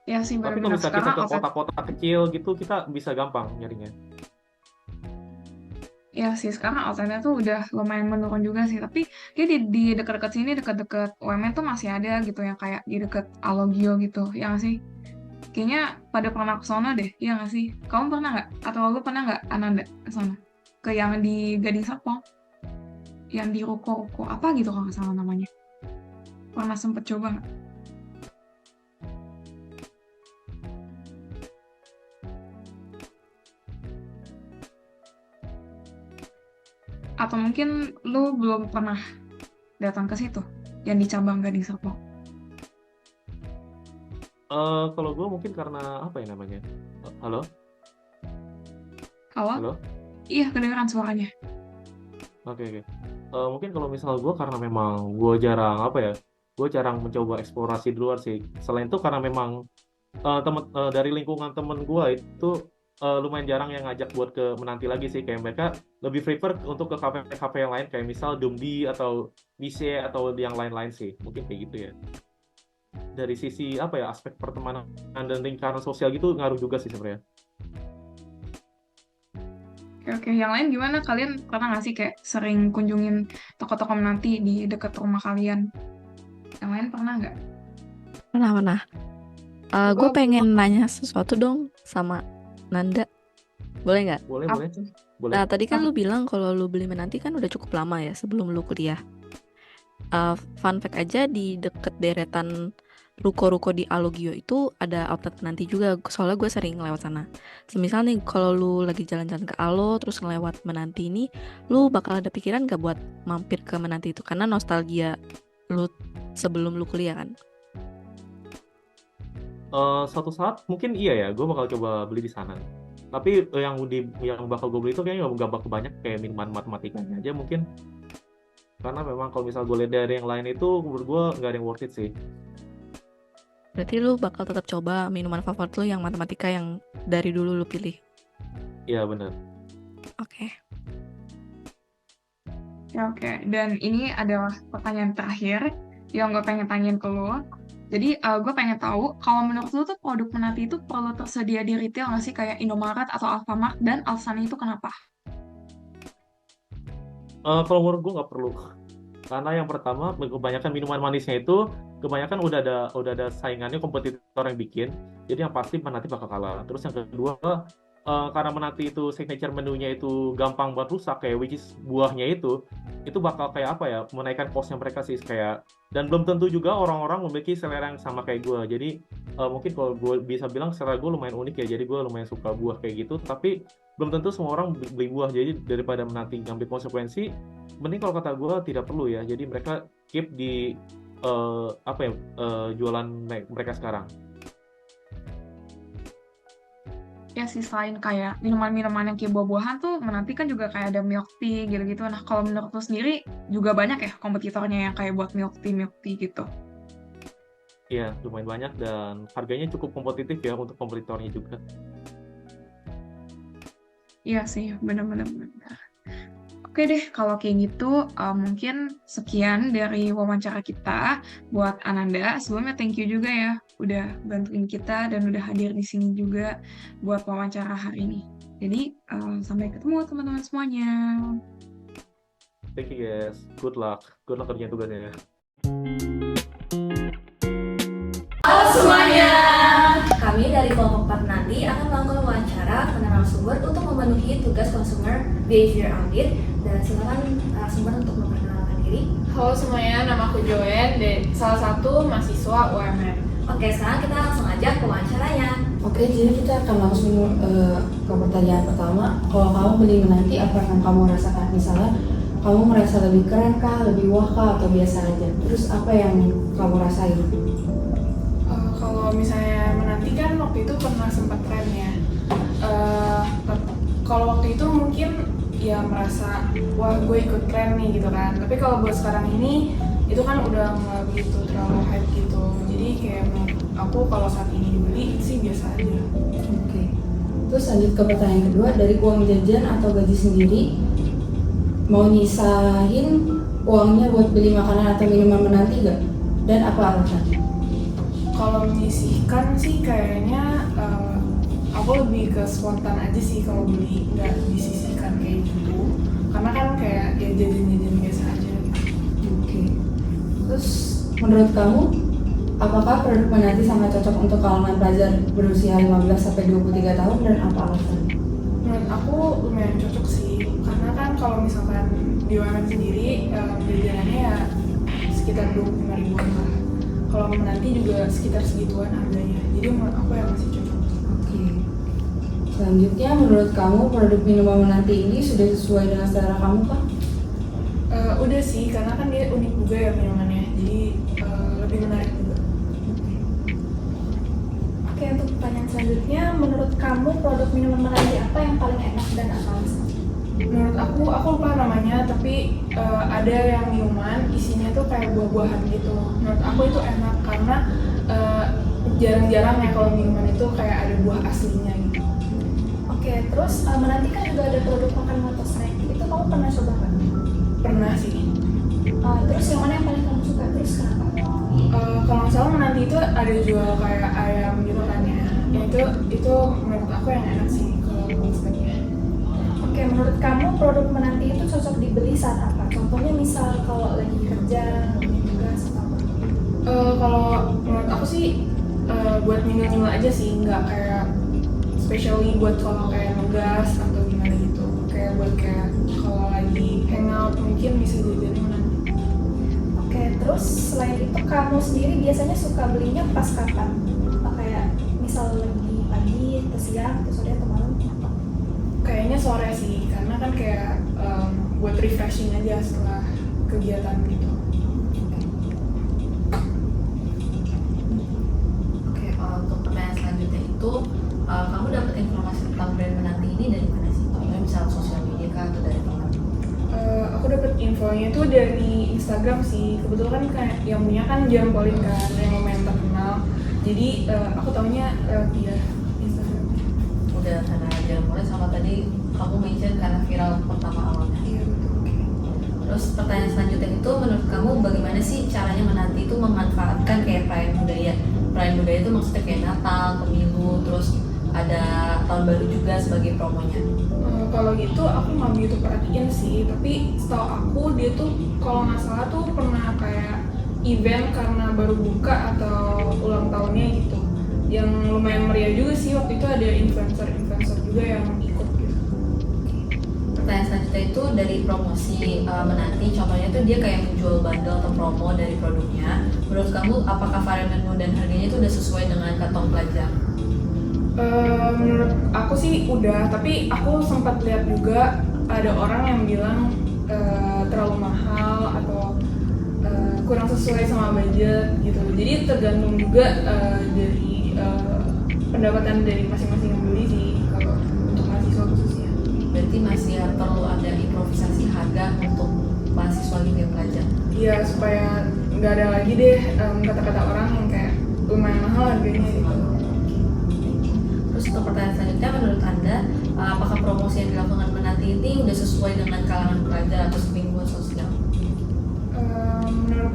Ya sih, Tapi kalau benar-benar misalnya kita sekarang ke outlet. kota-kota kecil gitu, kita bisa gampang nyarinya. Ya sih, sekarang outletnya tuh udah lumayan menurun juga sih. Tapi kayak di dekat-dekat sini, dekat-dekat UMN tuh masih ada gitu yang kayak di dekat Alogio gitu. Ya nggak sih? Kayaknya pada pernah ke sana deh, ya nggak sih? Kamu pernah nggak? Atau lu pernah nggak, Ananda, ke sana? Ke yang di Gading Serpong? Yang di ruko-ruko apa gitu kalau nggak salah namanya. Pernah sempet coba nggak? Atau mungkin lu belum pernah datang ke situ, yang di cabang Gading Serpong? Kalau gue mungkin karena apa ya namanya? Halo? Halo? Halo? Iya, kedengeran suaranya. Oke. Mungkin kalau misal gue karena memang gue jarang apa ya, gue jarang mencoba eksplorasi di luar sih. Selain itu karena memang dari lingkungan temen gue itu lumayan jarang yang ngajak buat ke menanti lagi sih. Kayak mereka lebih prefer untuk ke kafe-kafe yang lain, kayak misal Dumdi atau Mise atau yang lain-lain sih. Mungkin kayak gitu ya. Dari sisi apa ya, aspek pertemanan dan lingkaran sosial gitu ngaruh juga sih sebenarnya. Oke, yang lain gimana? Kalian pernah nggak sih kayak sering kunjungin toko-toko menanti di dekat rumah kalian? Yang lain pernah nggak? Pernah. Gue pengen nanya sesuatu dong sama Nanda. Boleh nggak? Boleh. Boleh. Nah, tadi kan lu bilang kalau lu beli menanti kan udah cukup lama ya sebelum lu kuliah. Fun fact aja, di deket deretan ruko-ruko di Alogio itu ada outlet menanti juga. Soalnya gue sering lewat sana. Semisal nih kalau lu lagi jalan-jalan ke Alo terus ngelewat menanti ini, lu bakal ada pikiran gak buat mampir ke menanti itu? Karena nostalgia lu sebelum lu kuliah kan. Suatu saat mungkin iya ya, gue bakal coba beli di sana. Tapi yang bakal gue beli itu kayaknya nggak bakal banyak, kayak minuman matematikanya aja mungkin. Karena memang kalau misal gue lihat dari yang lain itu, menurut gue nggak ada yang worth it sih. Berarti lu bakal tetap coba minuman favorit lu yang matematika yang dari dulu lu pilih. Iya benar. Oke. Ya, oke. Dan ini adalah pertanyaan terakhir yang gue pengen tanyain ke lo. Jadi gue pengen tahu, kalau menurut lo tuh produk menanti itu perlu tersedia di retail nggak sih? Kayak Indomaret atau Alfamart, dan alasannya itu kenapa? Kalau menurut gue nggak perlu. Karena yang pertama, kebanyakan minuman manisnya itu kebanyakan udah ada saingannya, kompetitor yang bikin. Jadi yang pasti menanti bakal kalah. Terus yang kedua, karena menanti itu signature menunya itu gampang buat rusak, kayak which is buahnya itu bakal kayak apa ya, menaikkan costnya mereka sih, kayak, dan belum tentu juga orang-orang memiliki selera yang sama kayak gue. Jadi mungkin kalau gue bisa bilang selera gue lumayan unik ya, jadi gue lumayan suka buah kayak gitu, tapi belum tentu semua orang beli buah. Jadi daripada menanti ngambil konsekuensi, mending kalau kata gue tidak perlu ya. Jadi mereka keep di jualan mereka sekarang. Ya sih, selain kayak minuman-minuman yang kayak buah-buahan tuh menanti kan juga kayak ada milk tea gitu-gitu. Nah, kalau menurut lu sendiri juga banyak ya kompetitornya yang kayak buat milk tea gitu. Iya, lumayan banyak dan harganya cukup kompetitif ya untuk kompetitornya juga. Iya sih, bener-bener. Oke deh, kalau kayak gitu mungkin sekian dari wawancara kita buat Ananda. Sebelumnya thank you juga ya udah bantuin kita dan udah hadir di sini juga buat wawancara hari ini. Jadi sampai ketemu teman-teman semuanya. Thank you guys. Good luck kerjaan tugasnya. Halo semuanya. Kami dari kelompok 4 nanti akan melakukan wawancara ke narasumber untuk memenuhi tugas consumer behavior audit, dan silakan narasumber untuk memperkenalkan diri. Halo semuanya, nama aku Joen, salah satu mahasiswa UMN. Oke, sekarang kita langsung aja ke wawancaranya. Oke, jadi kita akan langsung ke pertanyaan pertama. Kalau kamu beli menanti, apa yang kamu rasakan? Misalnya, kamu merasa lebih keren kah, lebih wah kah, atau biasa aja? Terus apa yang kamu rasain? Kalau misalnya menanti kan waktu itu pernah sempat tren ya. Kalau waktu itu mungkin ya merasa wah gue ikut tren nih gitu kan. Tapi kalau buat sekarang ini itu kan udah nggak begitu terlalu hype gitu. Jadi kayak menurut aku kalau saat ini dibeli sih biasa aja. Oke. Terus lanjut ke pertanyaan kedua, dari uang jajan atau gaji sendiri, mau nyisahin uangnya buat beli makanan atau minuman menanti gak? Dan apa alasannya? Kalau menyisihkan sih kayaknya aku lebih ke spontan aja sih kalau beli, nggak disisihkan kayak gitu. Karena kan kayak ya jajan-jajan biasa aja gitu. Oke. Terus menurut kamu, apakah produk menanti sangat cocok untuk kalangan pelajar berusia 15-23 tahun dan apa alasannya? Menurut aku lumayan cocok sih, karena kan kalau misalkan di UMN sendiri jajanannya ya sekitar 25 ribuan lah. Kalau menanti juga sekitar segituan harganya, jadi menurut aku ya masih cocok. Oke. Selanjutnya, menurut kamu produk minuman menanti ini sudah sesuai dengan selera kamu kah? Udah sih, karena kan dia unik juga ya minumannya, jadi lebih menarik juga. Oke, untuk pertanyaan selanjutnya, menurut kamu produk minuman menanti apa yang paling enak dan apa alasannya? Menurut aku lupa namanya, tapi ada yang minuman isinya tuh kayak buah-buahan gitu. Menurut aku itu enak karena jarang-jarang ya kalau minuman itu kayak ada buah aslinya gitu. Oke, terus menanti kan juga ada produk makanan atau snack. Itu kamu pernah coba nggak? Pernah sih. Terus yang mana yang paling kamu suka? Terus kenapa? Kalau nggak salah menanti itu ada jual kayak ayam gitu kan ya. Ya itu menurut aku yang enak sih kalau snacknya. Oke, menurut kamu produk menanti itu cocok dibeli saat apa? Contohnya misal kalau lagi kerja, lagi tugas atau apa? Kalau menurut aku sih buat minum-minum aja sih, nggak kayak especially buat kalau kayak nugas atau gimana gitu. Kayak buat kayak kalau lagi hangout mungkin bisa jajan menanti. Oke, terus selain itu kamu sendiri biasanya suka belinya pas kapan? Kayak misal lagi pagi, atau siang, atau sore, atau malam? Kayaknya sore sih, karena kan kayak buat refreshing aja setelah kegiatan gitu. Oke, untuk pertanyaan selanjutnya itu, kamu dapat informasi tentang brand menanti ini dari mana sih? Contohnya misal sosial media kah atau dari teman? Aku dapat infonya itu dari Instagram sih. Kebetulan kan kayak yang punya kan Jampolin kan, yang lumayan terkenal. Jadi aku taunya dia Instagram. Udah karena jalan mulai sama tadi kamu mention karena viral pertama awalnya. Iya betul. Terus pertanyaan selanjutnya itu, menurut kamu bagaimana sih caranya menanti itu memanfaatkan kayak perayaan budaya? Perayaan budaya itu maksudnya kayak Natal, pemilu, terus ada tahun baru juga sebagai promonya. Kalau gitu aku nggak begitu perhatiin sih, tapi setahu aku dia tuh kalau nggak salah tuh pernah kayak event karena baru buka atau ulang tahunnya gitu, yang lumayan meriah juga sih. Waktu itu ada influencer juga yang ikut gitu. Pertanyaan selanjutnya itu dari promosi menanti, contohnya tuh dia kayak menjual bundle atau promo dari produknya. Menurut kamu apakah varian menu dan harganya itu udah sesuai dengan kantong pelajar? Menurut aku sih udah, tapi aku sempat lihat juga ada orang yang bilang terlalu mahal atau kurang sesuai sama budget gitu. Jadi tergantung juga dari pendapatan dari masing-masing yang beli sih. berarti masih perlu ada improvisasi harga untuk mahasiswa gitu yang pelajar. Iya, supaya nggak ada lagi deh kata-kata orang yang kayak lumayan mahal harganya gitu. Terus ke pertanyaan selanjutnya, menurut Anda, apakah promosi yang dilakukan Menanti ini udah sesuai dengan kalangan pelajar atau lingkungan sosial? Menurut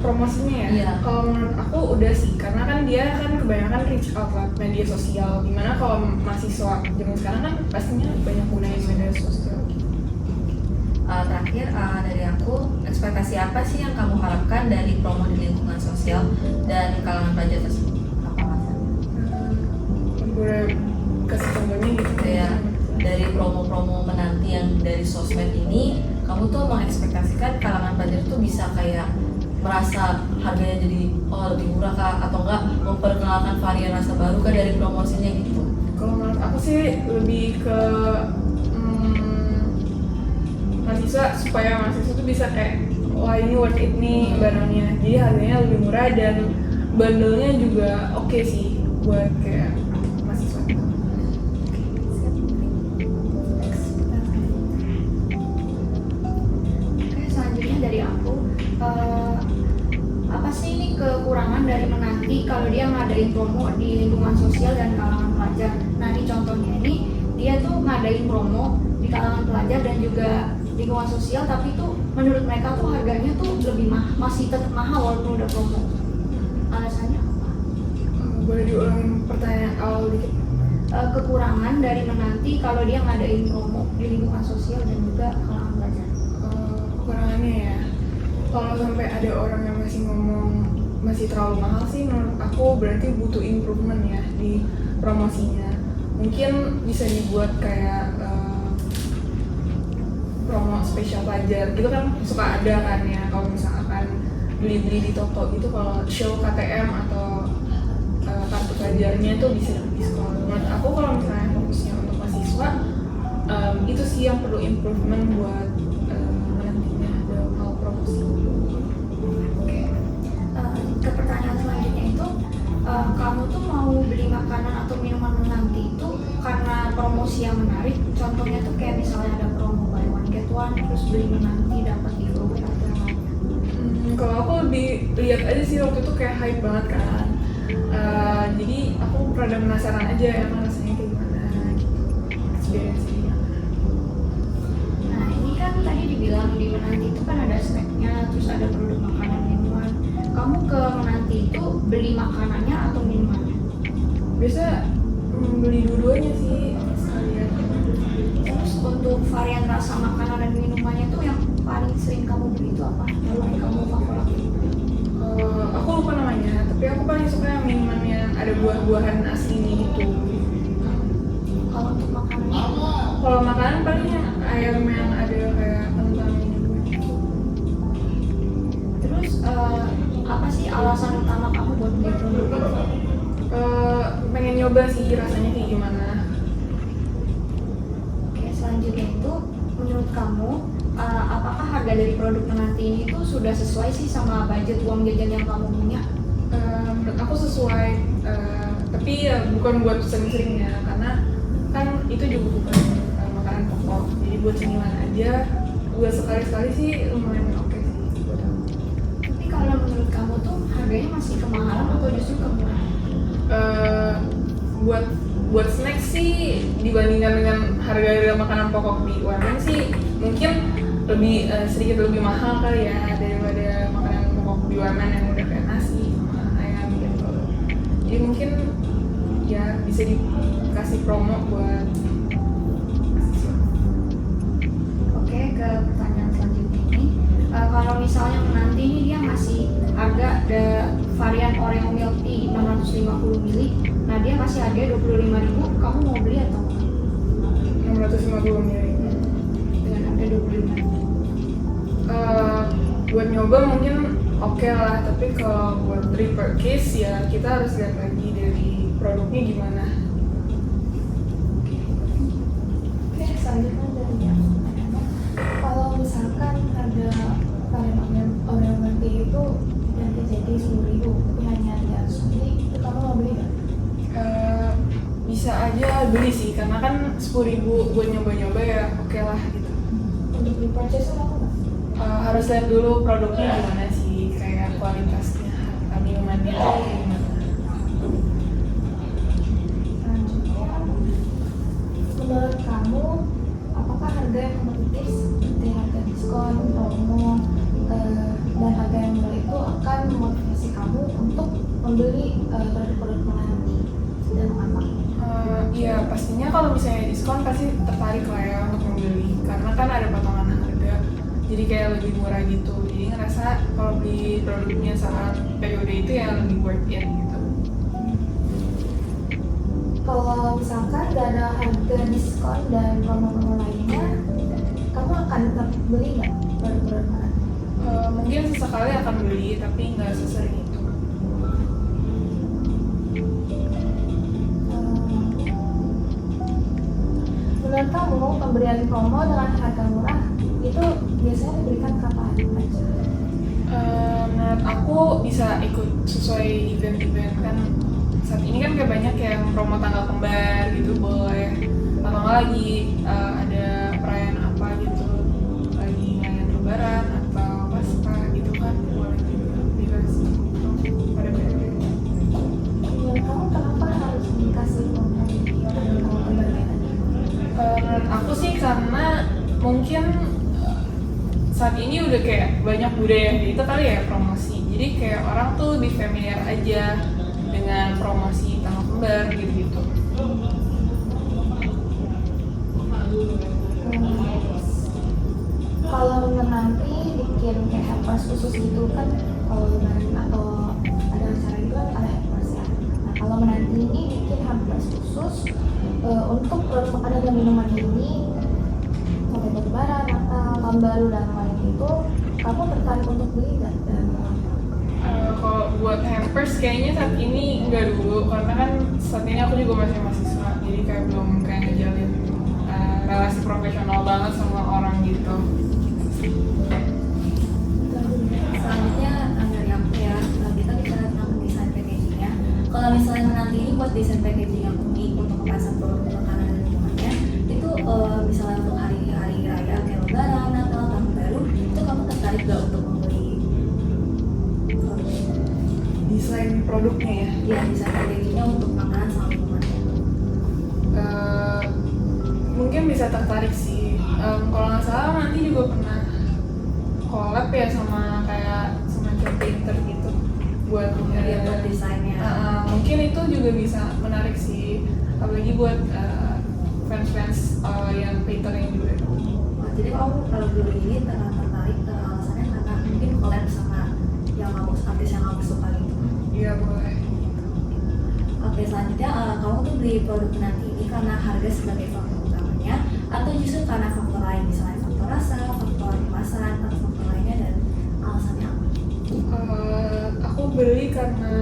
promosinya ya, Iya. kalau menurut aku udah sih, karena kan dia kan kebanyakan reach out lewat media sosial. Dimana kalau mahasiswa zaman sekarang kan pastinya banyak gunain media sosial. Terakhir dari aku, ekspektasi apa sih yang kamu harapkan dari promo di lingkungan sosial dan kalangan pelajar tersebut? Apa alasannya? Gue kasih contohnya gitu. Kayak dari promo-promo Menanti yang dari sosmed ini, kamu tuh mengekspektasikan kalangan pelajar tuh bisa kayak merasa harganya jadi lebih murah kah, atau enggak memperkenalkan varian rasa baru kah dari promosinya gitu? Kalau menurut aku sih lebih ke mahasiswa, supaya mahasiswa tuh bisa kayak wah ini worth it nih barangnya, jadi harganya lebih murah dan bundle-nya juga oke sih buat kayak mahasiswa. Oke, selanjutnya dari aku, apa sih ini kekurangan dari Menanti kalau dia ngadain promo di lingkungan sosial dan kalangan pelajar? Nah, ini contohnya ini, dia tuh ngadain promo di kalangan pelajar dan juga lingkungan sosial, tapi tuh menurut mereka tuh harganya tuh lebih masih tetap mahal walaupun udah promo. Alasannya apa? Boleh diulang pertanyaan awal dikit? Kekurangan dari Menanti kalau dia ngadain promo di lingkungan sosial dan juga kalangan pelajar. Kekurangannya ya, kalau sampai ada orang yang masih ngomong masih terlalu mahal sih, menurut aku berarti butuh improvement ya di promosinya. Mungkin bisa dibuat kayak promo spesial pelajar gitu kan, suka ada kan ya, kalau misalkan beli-beli di toko gitu, kalau show KTM atau kartu pelajarnya tuh bisa diskon. Menurut aku kalau misalnya fokusnya untuk mahasiswa, itu sih yang perlu improvement buat nantinya dalam hal promosi. Oke. Ke pertanyaan selanjutnya itu, kamu tuh mau beli makanan atau minuman Menanti itu karena promosi yang menarik? Contohnya tuh kayak misalnya ada promo buy one get one, terus beli Menanti dapat giveaway atau yang lainnya. Kalau aku lebih lihat aja sih, waktu itu kayak hype banget kan. Jadi aku rada penasaran aja emang rasanya kayak gimana gitu, experience-nya. Nah, ini kan tadi dibilang di Menanti itu kan ada snacknya, terus ada produk makanan minuman. Kamu ke Menanti itu beli makanannya atau minumannya? Biasa beli dua-duanya sih sekalian. Terus untuk varian rasa makanan dan minumannya tuh yang paling sering kamu beli itu apa? Yang paling kamu favorit? Aku lupa namanya, tapi aku paling suka yang minuman yang ada buah-buahan aslinya gitu. Kalau untuk makanannya? Kalau makanan paling yang ayam yang ada kayak kentangnya gitu. Terus apa sih alasan utama kamu buat beli produk itu? Pengen nyoba sih rasanya kayak gimana. Oke, selanjutnya itu menurut kamu apakah harga dari produk Menanti ini tuh sudah sesuai sih sama budget uang jajan yang kamu punya? Menurut aku sesuai, tapi ya bukan buat sering-sering ya, karena kan itu juga bukan makanan pokok, jadi buat cemilan aja, buat sekali-sekali sih lumayan oke sih buat aku. Tapi kalau menurut kamu tuh harganya masih kemahalan atau justru kemurahan? Buat snack sih dibandingkan dengan harga makanan pokok di UMN sih mungkin lebih sedikit lebih mahal kali ya daripada makanan pokok di UMN yang udah kayak nasi sama ayam gitu. Jadi mungkin ya bisa dikasih promo buat mahasiswa. Oke, ke pertanyaan selanjutnya ini, kalau misalnya Menanti ini dia ngasih harga ada varian Oreo Milk Tea 650 ml, nah dia kasih harga 25.000, kamu mau beli atau enggak? 650 ml. Dengan harga 25.000. Buat nyoba mungkin oke lah, tapi kalau buat repurchase ya kita harus lihat lagi dari produknya gimana. Oke, selanjutnya dari aku. Kalau misalkan harga varian Oreo Milk Tea itu nanti jadi 10.000, tapi hanya 300 ml, itu kamu mau beli nggak? Bisa bisa aja beli sih, karena kan 10.000 buat nyoba-nyoba ya oke lah gitu. Untuk di purchase apa nggak? Harus lihat dulu produknya gimana sih, kayak kualitasnya, minumannya kayak gimana. Selanjutnya, menurut kamu, apakah harga yang kompetitif seperti harga diskon, promo, dan harga yang murah itu akan memotivasi kamu untuk membeli produk-produk menanti dan mengapa? Iya, pastinya kalau misalnya diskon pasti tertarik lah ya untuk membeli, karena kan ada potongan harga, jadi kayak lebih murah gitu. Jadi ngerasa kalau beli produknya saat periode itu ya lebih worth it gitu. Kalau misalkan gak ada harga diskon dan promo-promo lainnya, kamu akan tetap beli nggak produk-produk menanti? Mungkin sesekali akan beli, tapi nggak sesering itu. Menurut kamu, pemberian promo dengan harga murah itu biasanya diberikan kapan aja? Menurut aku bisa ikut sesuai event-event kan. Saat ini kan kayak banyak yang promo tanggal kembar gitu boleh, atau nggak lagi ada perayaan apa gitu, lagi ngayaan lebaran atau pasca gitu kan boleh juga dikasih pada periode. Menurut kamu kenapa harus dikasih promo di tanggal kembar tadi? Menurut aku sih karena mungkin saat ini udah kayak banyak budaya gitu kali ya promosi, jadi kayak orang tuh lebih familiar aja dengan promosi tanggal kembar gitu-gitu. Kalau menanti bikin kayak hampers khusus gitu kan, kalau lebaran atau ada acara gitu kan ada hampers ya. Nah kalau menanti ini bikin hampers khusus untuk produk makanan dan minuman ini sampai lebaran, Natal, tahun baru dan lain itu, kamu tertarik untuk beli nggak? Dan Kalau buat hampers kayaknya saat ini enggak dulu, karena kan saat ini aku juga masih mahasiswa, jadi kayak belum kayak ngejalin relasi profesional banget sama orang gitu. Selanjutnya dari aku ya, kita bicara tentang desain packagingnya. Kalau misalnya nanti ini buat desain packaging yang unik untuk kemasan produk makanan dan minumannya, itu misalnya untuk hari-hari raya kayak lebaran, Natal, tahun baru, itu kamu tertarik gak untuk membeli Desain produknya ya? ya desain packagingnya untuk makanan sama minumannya? Mungkin bisa tertarik sih. Kalau nggak salah nanti juga pernah collab ya sama kayak semacam printer gitu buat Buat desainnya. mungkin itu juga bisa menarik sih, apalagi buat fans-fans yang painternya juga. Jadi kamu kalau dulu ini tertarik alasannya karena mungkin collab sama yang kamu artis yang kamu suka gitu. Iya boleh. Oke, selanjutnya kamu tuh beli produk nanti ini karena harga sebagai faktor utamanya atau justru karena faktor lain, misalnya faktor rasa, faktor kemasan, atau faktor lainnya, dan alasannya apa? Aku beli karena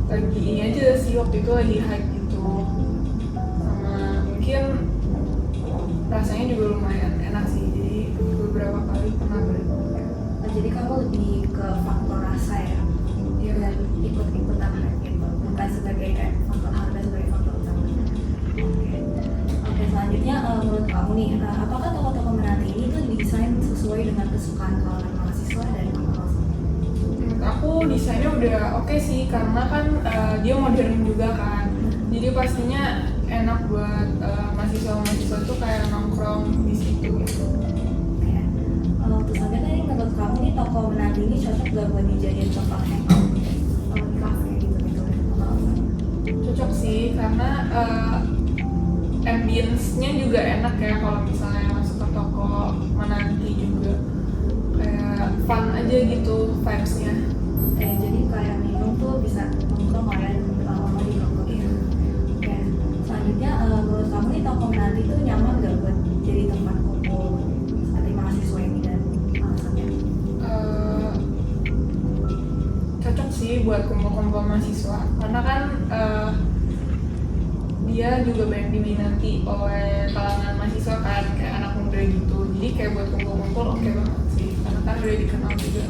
lagi ini aja sih, waktu itu lagi hype gitu, sama mungkin rasanya juga lumayan enak sih, jadi beberapa kali pernah beli. Jadi kamu lebih ke faktor rasa ya? Iya. Dan ikut-ikutan hype gitu, bukan sebagai kayak faktor harga sebagai faktor utama. Oke, selanjutnya menurut kamu nih, apakah toko-toko menanti ini tuh didesain sesuai dengan kesukaan kalangan mahasiswa dan kampus? Menurut aku desainnya udah oke sih, karena kan dia modern juga kan, jadi pastinya enak buat mahasiswa-mahasiswa tuh kayak nongkrong di situ gitu. Terus selanjutnya nih, menurut kamu nih toko menanti ini cocok gak buat dijadiin tempat hangout di kafe gitu-gitu? Cocok sih, karena ambience-nya juga enak ya kalau misalnya masuk ke toko menanti juga kayak fun aja gitu vibes-nya. Jadi kayak minum tuh bisa nongkrong lah ya, lama-lama di toko gitu. Oke, selanjutnya menurut kamu nih toko menanti tuh nyaman gak buat jadi tempat kumpul seperti mahasiswa ini, dan alasannya? Cocok sih buat kumpul-kumpul mahasiswa, karena kan dia juga banyak diminati oleh kalangan mahasiswa kan, kayak anak muda gitu, jadi kayak buat kumpul-kumpul oke banget sih, karena kan udah dikenal juga.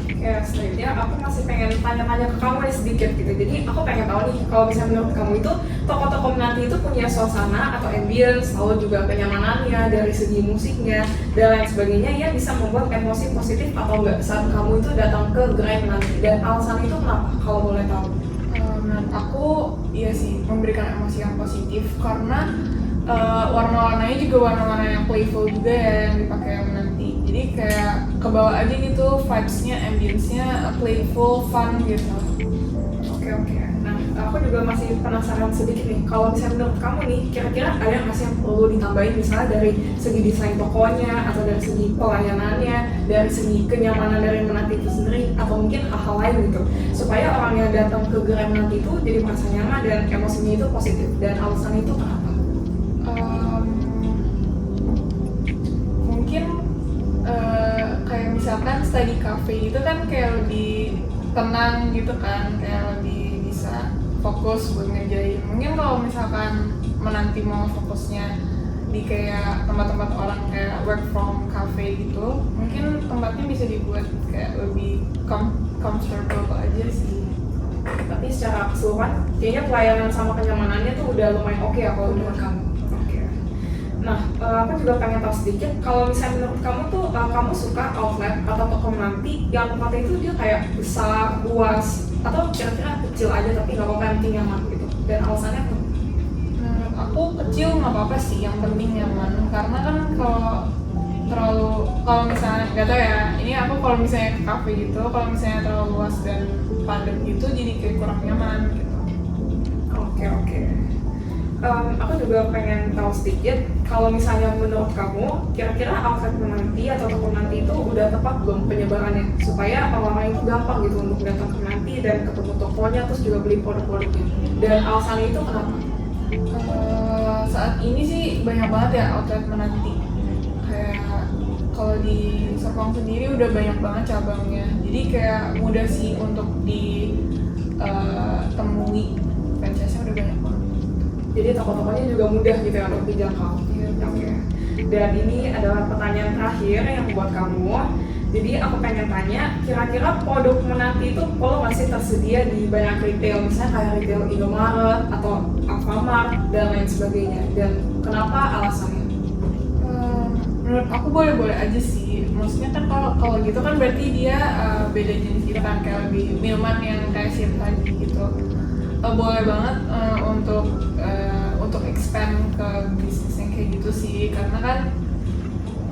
Oke, kayak selanjutnya aku masih pengen tanya-tanya ke kamu nih sedikit gitu. Jadi aku pengen tahu nih, kalau misalnya menurut kamu itu toko-toko menanti itu punya suasana atau ambience, lalu juga kenyamanannya dari segi musiknya dan lain sebagainya yang bisa membuat emosi positif atau enggak saat kamu itu datang ke gerai menanti, dan alasan itu kenapa kalau boleh tahu? Menurut aku iya sih, memberikan emosi yang positif karena warna-warnanya juga warna-warna yang playful juga ya yang dipakai menanti. Jadi kayak kebawa aja gitu vibes-nya, ambience-nya playful, fun gitu. Oke. Nah, aku juga masih penasaran sedikit nih. Kalau misalnya menurut kamu nih, kira-kira ada nggak sih yang perlu ditambahin misalnya dari segi desain tokonya, atau dari segi pelayanannya, dari segi kenyamanan dari menanti itu sendiri, atau mungkin hal-hal lain gitu, supaya orang yang datang ke gerai menanti itu jadi merasa nyaman dan emosinya itu positif. Dan alasan itu kenapa? Mungkin kayak misalkan study cafe itu kan kayak lebih tenang gitu kan, kayak lebih bisa fokus buat ngerjain. Mungkin kalau misalkan menanti mau fokusnya di kayak tempat-tempat orang kayak work from cafe gitu, mungkin tempatnya bisa dibuat kayak lebih comfortable aja sih. Tapi secara keseluruhan, kayaknya pelayanan sama kenyamanannya tuh udah lumayan oke ya kalau menurut kamu. Oke. Nah, aku juga pengen tahu sedikit, kalau misalnya menurut kamu tuh, kamu suka outlet atau toko menanti yang tempatnya itu dia kayak besar, luas, atau kira-kira kecil aja tapi nggak apa-apa, yang penting nyaman gitu. Dan alasannya apa? Menurut aku kecil nggak apa-apa sih, yang penting nyaman. Karena kan kalau misalnya nggak tahu ya, ini aku kalau misalnya ke cafe gitu, kalau misalnya terlalu luas dan padat gitu jadi kayak kurang nyaman gitu. Oke. Aku juga pengen tahu sedikit, kalau misalnya menurut kamu, kira-kira outlet menanti atau toko menanti itu udah tepat belum penyebarannya, supaya orang-orang itu gampang gitu untuk datang ke menanti dan ketemu tokonya, terus juga beli produk-produknya. Dan alasannya itu kenapa? Saat ini sih banyak banget ya outlet menanti. Kayak kalau di Serpong sendiri udah banyak banget cabangnya, jadi kayak mudah sih untuk ditemui, franchise-nya udah banyak banget. Jadi toko-tokonya juga mudah gitu ya untuk dijangkau. Oke. Dan ini adalah pertanyaan terakhir yang buat kamu. Jadi aku pengen tanya, kira-kira produk menanti itu perlu masih tersedia di banyak retail, misalnya kayak retail Indomaret atau Alfamart dan lain sebagainya. Dan kenapa alasannya? Menurut aku boleh-boleh aja sih. Maksudnya kan kalau gitu kan berarti dia beda jenis gitu kan, kayak lebih minuman yang kayak sip tadi gitu. Boleh banget untuk expand ke bisnis yang kayak gitu sih, karena kan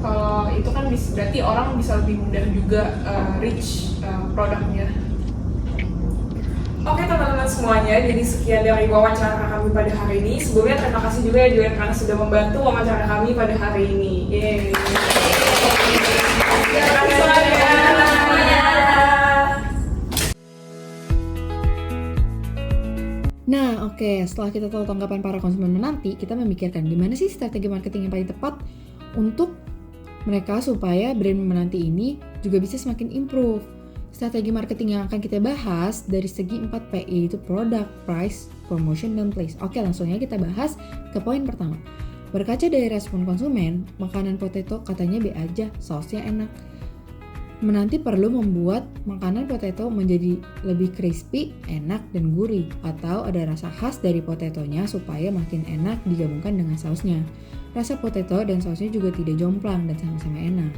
kalau itu kan berarti orang bisa lebih mudah juga reach produknya. Oke teman-teman semuanya, jadi sekian dari wawancara kami pada hari ini. Sebelumnya terima kasih juga ya Joen karena sudah membantu wawancara kami pada hari ini. Yeay. Terima kasih semuanya. Nah, oke, setelah kita tahu tanggapan para konsumen menanti, kita memikirkan gimana sih strategi marketing yang paling tepat untuk mereka supaya brand menanti ini juga bisa semakin improve. Strategi marketing yang akan kita bahas dari segi 4P, yaitu product, price, promotion, dan place. Oke, langsung aja kita bahas ke poin pertama. Berkaca dari respon konsumen, makanan potato katanya B aja, sausnya enak. Menanti perlu membuat makanan potato menjadi lebih crispy, enak, dan gurih, atau ada rasa khas dari potatonya supaya makin enak digabungkan dengan sausnya. Rasa potato dan sausnya juga tidak jomplang dan sama-sama enak.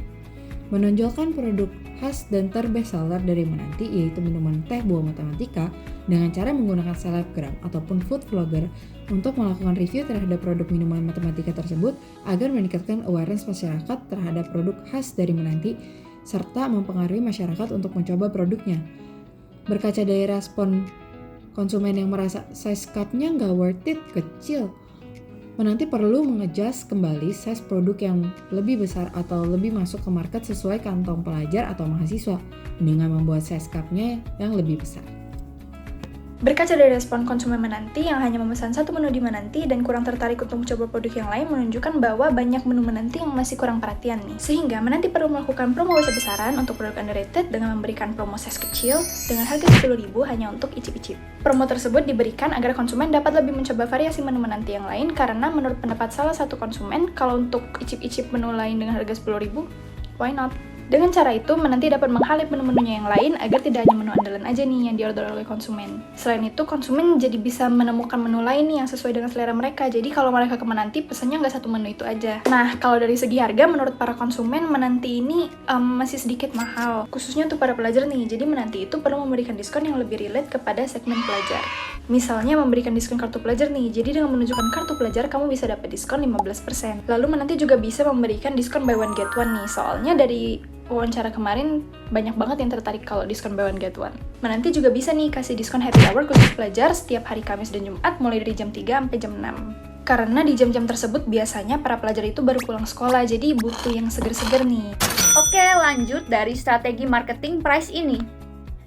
Menonjolkan produk khas dan terbest seller dari Menanti, yaitu minuman teh buah matematika, dengan cara menggunakan selebgram ataupun food vlogger untuk melakukan review terhadap produk minuman matematika tersebut agar meningkatkan awareness masyarakat terhadap produk khas dari Menanti serta mempengaruhi masyarakat untuk mencoba produknya. Berkaca dari respon konsumen yang merasa size cup-nya nggak worth it, kecil, Menanti perlu mengejas kembali size produk yang lebih besar atau lebih masuk ke market sesuai kantong pelajar atau mahasiswa dengan membuat size cup-nya yang lebih besar. Berkaca dari respon konsumen Menanti yang hanya memesan satu menu di Menanti dan kurang tertarik untuk mencoba produk yang lain menunjukkan bahwa banyak menu Menanti yang masih kurang perhatian nih. Sehingga Menanti perlu melakukan promo besar-besaran untuk produk underrated dengan memberikan promo size kecil dengan harga 10.000 hanya untuk icip-icip. Promo tersebut diberikan agar konsumen dapat lebih mencoba variasi menu Menanti yang lain karena menurut pendapat salah satu konsumen, kalau untuk icip-icip menu lain dengan harga 10.000, why not? Dengan cara itu, Menanti dapat menghalip menu-menunya yang lain agar tidak hanya menu andalan aja nih yang diorder oleh konsumen. Selain itu, konsumen jadi bisa menemukan menu lain nih yang sesuai dengan selera mereka. Jadi kalau mereka ke Menanti, pesannya nggak satu menu itu aja. Nah, kalau dari segi harga, menurut para konsumen, Menanti ini masih sedikit mahal. Khususnya untuk para pelajar nih. Jadi Menanti itu perlu memberikan diskon yang lebih relate kepada segmen pelajar. Misalnya memberikan diskon kartu pelajar nih. Jadi dengan menunjukkan kartu pelajar, kamu bisa dapat diskon 15%. Lalu Menanti juga bisa memberikan diskon buy one get one nih. Soalnya dari wawancara kemarin banyak banget yang tertarik kalau diskon buy one get one. Menanti juga bisa nih kasih diskon happy hour khusus pelajar setiap hari Kamis dan Jumat mulai dari jam 3 sampai jam 6. Karena di jam-jam tersebut biasanya para pelajar itu baru pulang sekolah, jadi butuh yang seger-seger nih. Oke, lanjut dari strategi marketing price ini.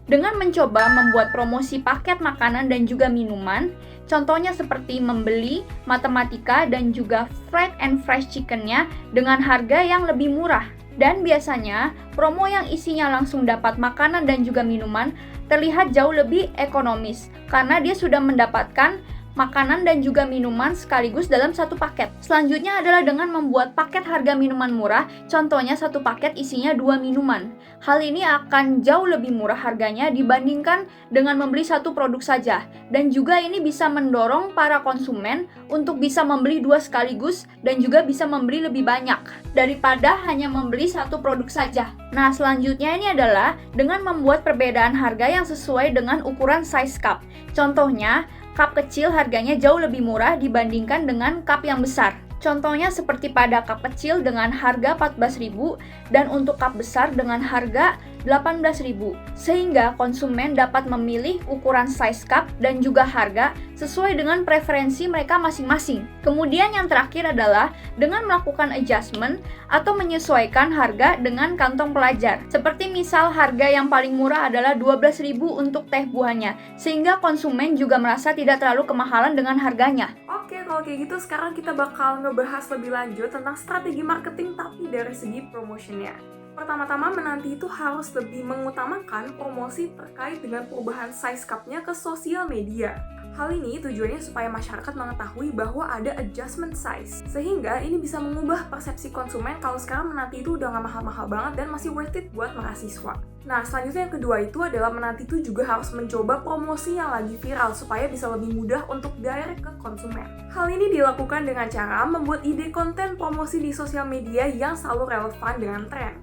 Dengan mencoba membuat promosi paket makanan dan juga minuman, contohnya seperti membeli matematika dan juga fried and fresh chickennya dengan harga yang lebih murah. Dan biasanya, promo yang isinya langsung dapat makanan dan juga minuman terlihat jauh lebih ekonomis karena dia sudah mendapatkan makanan dan juga minuman sekaligus dalam satu paket. Selanjutnya adalah dengan membuat paket harga minuman murah, contohnya satu paket isinya 2 minuman. Hal ini akan jauh lebih murah harganya dibandingkan dengan membeli satu produk saja. Dan juga ini bisa mendorong para konsumen untuk bisa membeli 2 sekaligus dan juga bisa membeli lebih banyak daripada hanya membeli satu produk saja. Nah, selanjutnya ini adalah dengan membuat perbedaan harga yang sesuai dengan ukuran size cup. Contohnya, cup kecil harganya jauh lebih murah dibandingkan dengan cup yang besar. Contohnya seperti pada cup kecil dengan harga 14.000 dan untuk cup besar dengan harga 18.000. Sehingga konsumen dapat memilih ukuran size cup dan juga harga sesuai dengan preferensi mereka masing-masing. Kemudian yang terakhir adalah dengan melakukan adjustment atau menyesuaikan harga dengan kantong pelajar. Seperti misal harga yang paling murah adalah 12.000 untuk teh buahnya, sehingga konsumen juga merasa tidak terlalu kemahalan dengan harganya. Oke, kalau kayak gitu sekarang kita bakal ngebahas lebih lanjut tentang strategi marketing tapi dari segi promotionnya. Pertama-tama Menanti itu harus lebih mengutamakan promosi terkait dengan perubahan size cup-nya ke sosial media. Hal ini tujuannya supaya masyarakat mengetahui bahwa ada adjustment size, sehingga ini bisa mengubah persepsi konsumen kalau sekarang Menanti itu udah gak mahal-mahal banget dan masih worth it buat mahasiswa. Nah, selanjutnya yang kedua itu adalah Menanti itu juga harus mencoba promosi yang lagi viral supaya bisa lebih mudah untuk direct ke konsumen. Hal ini dilakukan dengan cara membuat ide konten promosi di sosial media yang selalu relevan dengan tren.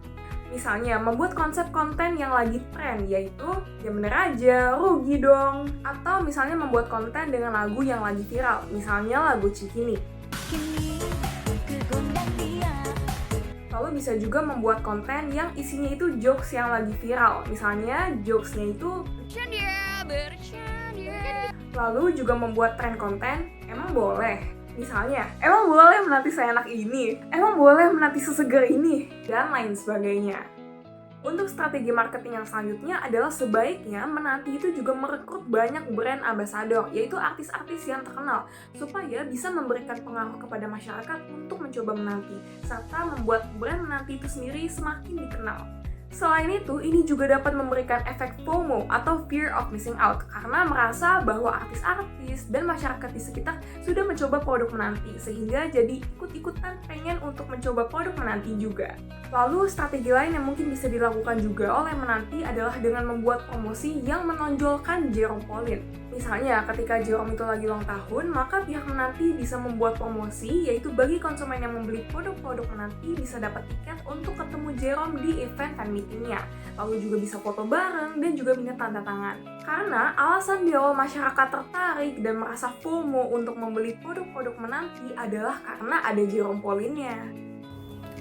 Misalnya, membuat konsep konten yang lagi tren, yaitu ya bener aja, rugi dong. Atau misalnya membuat konten dengan lagu yang lagi viral, misalnya lagu Cikini. Lalu bisa juga membuat konten yang isinya itu jokes yang lagi viral, misalnya jokesnya itu bercanda. Lalu juga membuat tren konten, emang boleh? Misalnya, emang boleh Menanti seenak ini? Emang boleh Menanti sesegar ini? Dan lain sebagainya. Untuk strategi marketing yang selanjutnya adalah sebaiknya Menanti itu juga merekrut banyak brand ambassador, yaitu artis-artis yang terkenal, supaya bisa memberikan pengaruh kepada masyarakat untuk mencoba Menanti, serta membuat brand Menanti itu sendiri semakin dikenal. Selain itu, ini juga dapat memberikan efek FOMO atau Fear of Missing Out karena merasa bahwa artis-artis dan masyarakat di sekitar sudah mencoba produk Menanti sehingga jadi ikut-ikutan pengen untuk mencoba produk Menanti juga. Lalu strategi lain yang mungkin bisa dilakukan juga oleh Menanti adalah dengan membuat promosi yang menonjolkan Jerome Pauline. Misalnya, ketika Jerome itu lagi ulang tahun, maka pihak Menanti bisa membuat promosi, yaitu bagi konsumen yang membeli produk-produk Menanti bisa dapat tiket untuk ketemu Jerome di event fan meetingnya. Lalu juga bisa foto bareng dan juga minta tanda tangan. Karena alasan di awal masyarakat tertarik dan merasa FOMO untuk membeli produk-produk Menanti adalah karena ada Jerome Pauline-nya.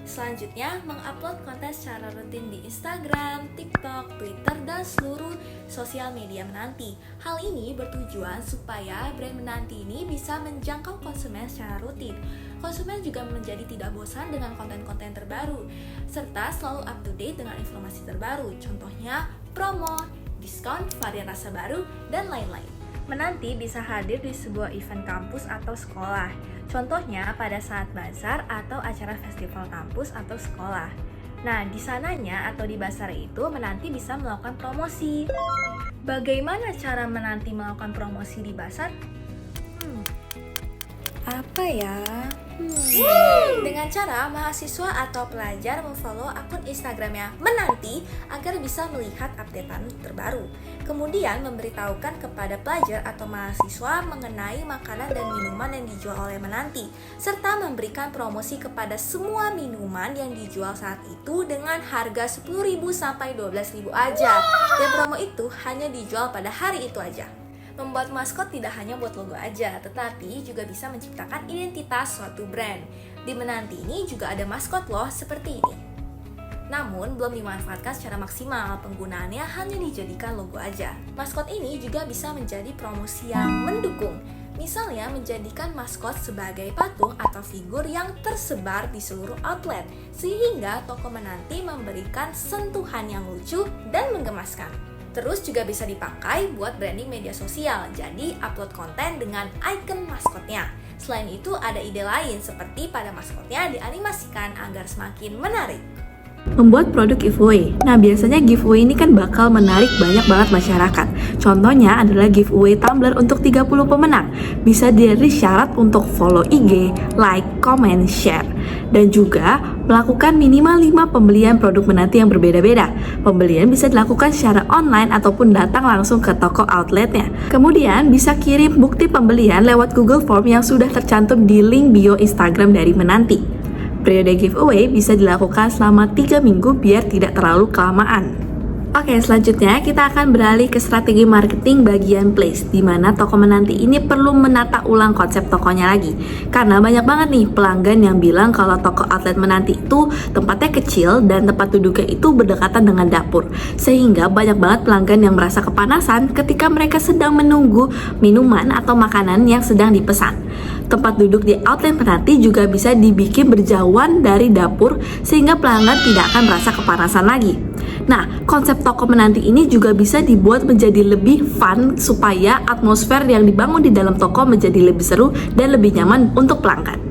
Selanjutnya, mengupload konten secara rutin di Instagram, TikTok, Twitter, dan seluruh sosial media Menanti. Hal ini bertujuan supaya brand Menanti ini bisa menjangkau konsumen secara rutin. Konsumen juga menjadi tidak bosan dengan konten-konten terbaru, serta selalu up to date dengan informasi terbaru, contohnya promo, diskon, varian rasa baru, dan lain-lain. Menanti bisa hadir di sebuah event kampus atau sekolah, contohnya pada saat bazar atau acara festival kampus atau sekolah. Nah, di sananya atau di bazar itu Menanti bisa melakukan promosi. Bagaimana cara Menanti melakukan promosi di bazar? Apa ya? Dengan cara mahasiswa atau pelajar memfollow akun Instagramnya Menanti agar bisa melihat updatean terbaru. Kemudian memberitahukan kepada pelajar atau mahasiswa mengenai makanan dan minuman yang dijual oleh Menanti, serta memberikan promosi kepada semua minuman yang dijual saat itu dengan harga 10.000 sampai 12.000 aja. Dan promo itu hanya dijual pada hari itu aja. Membuat maskot tidak hanya buat logo aja, tetapi juga bisa menciptakan identitas suatu brand. Di Menanti ini juga ada maskot loh, seperti ini. Namun, belum dimanfaatkan secara maksimal, penggunaannya hanya dijadikan logo aja. Maskot ini juga bisa menjadi promosi yang mendukung. Misalnya, menjadikan maskot sebagai patung atau figur yang tersebar di seluruh outlet, sehingga toko Menanti memberikan sentuhan yang lucu dan menggemaskan. Terus juga bisa dipakai buat branding media sosial, jadi upload konten dengan icon maskotnya. Selain itu ada ide lain seperti pada maskotnya dianimasikan agar semakin menarik. Membuat produk giveaway. Nah, biasanya giveaway ini kan bakal menarik banyak banget masyarakat. Contohnya adalah giveaway tumbler untuk 30 pemenang. Bisa dari syarat untuk follow IG, like, comment, share. Dan juga melakukan minimal 5 pembelian produk Menanti yang berbeda-beda. Pembelian bisa dilakukan secara online ataupun datang langsung ke toko outletnya. Kemudian bisa kirim bukti pembelian lewat Google Form yang sudah tercantum di link bio Instagram dari Menanti. Periode giveaway bisa dilakukan selama 3 minggu biar tidak terlalu kelamaan. Oke, selanjutnya kita akan beralih ke strategi marketing bagian place, di mana toko Menanti ini perlu menata ulang konsep tokonya lagi. Karena banyak banget nih pelanggan yang bilang kalau toko outlet Menanti itu tempatnya kecil dan tempat duduknya itu berdekatan dengan dapur. Sehingga banyak banget pelanggan yang merasa kepanasan ketika mereka sedang menunggu minuman atau makanan yang sedang dipesan. Tempat duduk di outlet Menanti juga bisa dibikin berjauhan dari dapur sehingga pelanggan tidak akan merasa kepanasan lagi. Nah, konsep toko Menanti ini juga bisa dibuat menjadi lebih fun supaya atmosfer yang dibangun di dalam toko menjadi lebih seru dan lebih nyaman untuk pelanggan.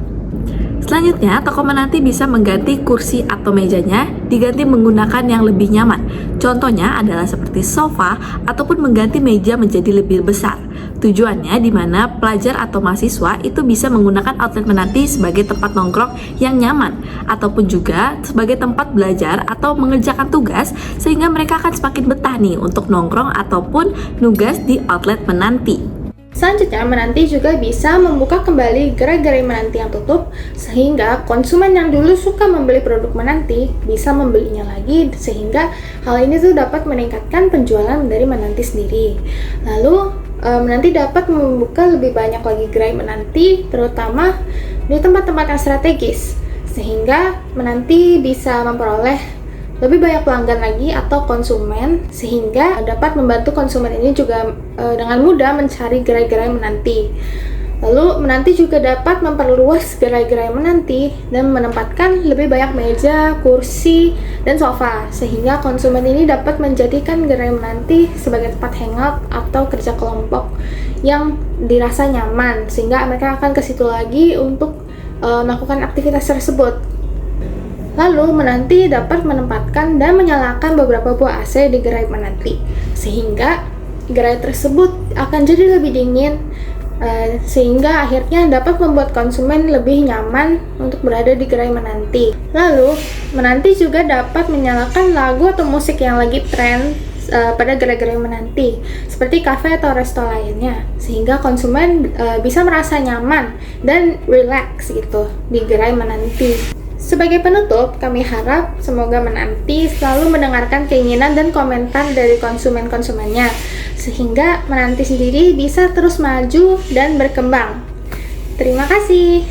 Selanjutnya, toko Menanti bisa mengganti kursi atau mejanya diganti menggunakan yang lebih nyaman. Contohnya adalah seperti sofa ataupun mengganti meja menjadi lebih besar. Tujuannya di mana pelajar atau mahasiswa itu bisa menggunakan outlet Menanti sebagai tempat nongkrong yang nyaman ataupun juga sebagai tempat belajar atau mengerjakan tugas sehingga mereka akan semakin betah nih untuk nongkrong ataupun nugas di outlet Menanti. Selanjutnya, Menanti juga bisa membuka kembali gerai-gerai Menanti yang tutup sehingga konsumen yang dulu suka membeli produk Menanti bisa membelinya lagi, sehingga hal ini tuh dapat meningkatkan penjualan dari Menanti sendiri. Lalu Menanti dapat membuka lebih banyak lagi gerai Menanti, terutama di tempat-tempat yang strategis, sehingga Menanti bisa memperoleh lebih banyak pelanggan lagi atau konsumen, sehingga dapat membantu konsumen ini juga dengan mudah mencari gerai-gerai Menanti. Lalu Menanti juga dapat memperluas gerai-gerai Menanti dan menempatkan lebih banyak meja, kursi, dan sofa, sehingga konsumen ini dapat menjadikan gerai Menanti sebagai tempat hangout atau kerja kelompok yang dirasa nyaman, sehingga mereka akan ke situ lagi untuk melakukan aktivitas tersebut. Lalu Menanti dapat menempatkan dan menyalakan beberapa buah AC di gerai Menanti, sehingga gerai tersebut akan jadi lebih dingin, sehingga akhirnya dapat membuat konsumen lebih nyaman untuk berada di gerai Menanti. Lalu Menanti juga dapat menyalakan lagu atau musik yang lagi tren pada gerai-gerai Menanti, seperti kafe atau resto lainnya, sehingga konsumen bisa merasa nyaman dan relax gitu di gerai Menanti. Sebagai penutup, kami harap semoga Menanti selalu mendengarkan keinginan dan komentar dari konsumen-konsumennya, sehingga Menanti sendiri bisa terus maju dan berkembang. Terima kasih.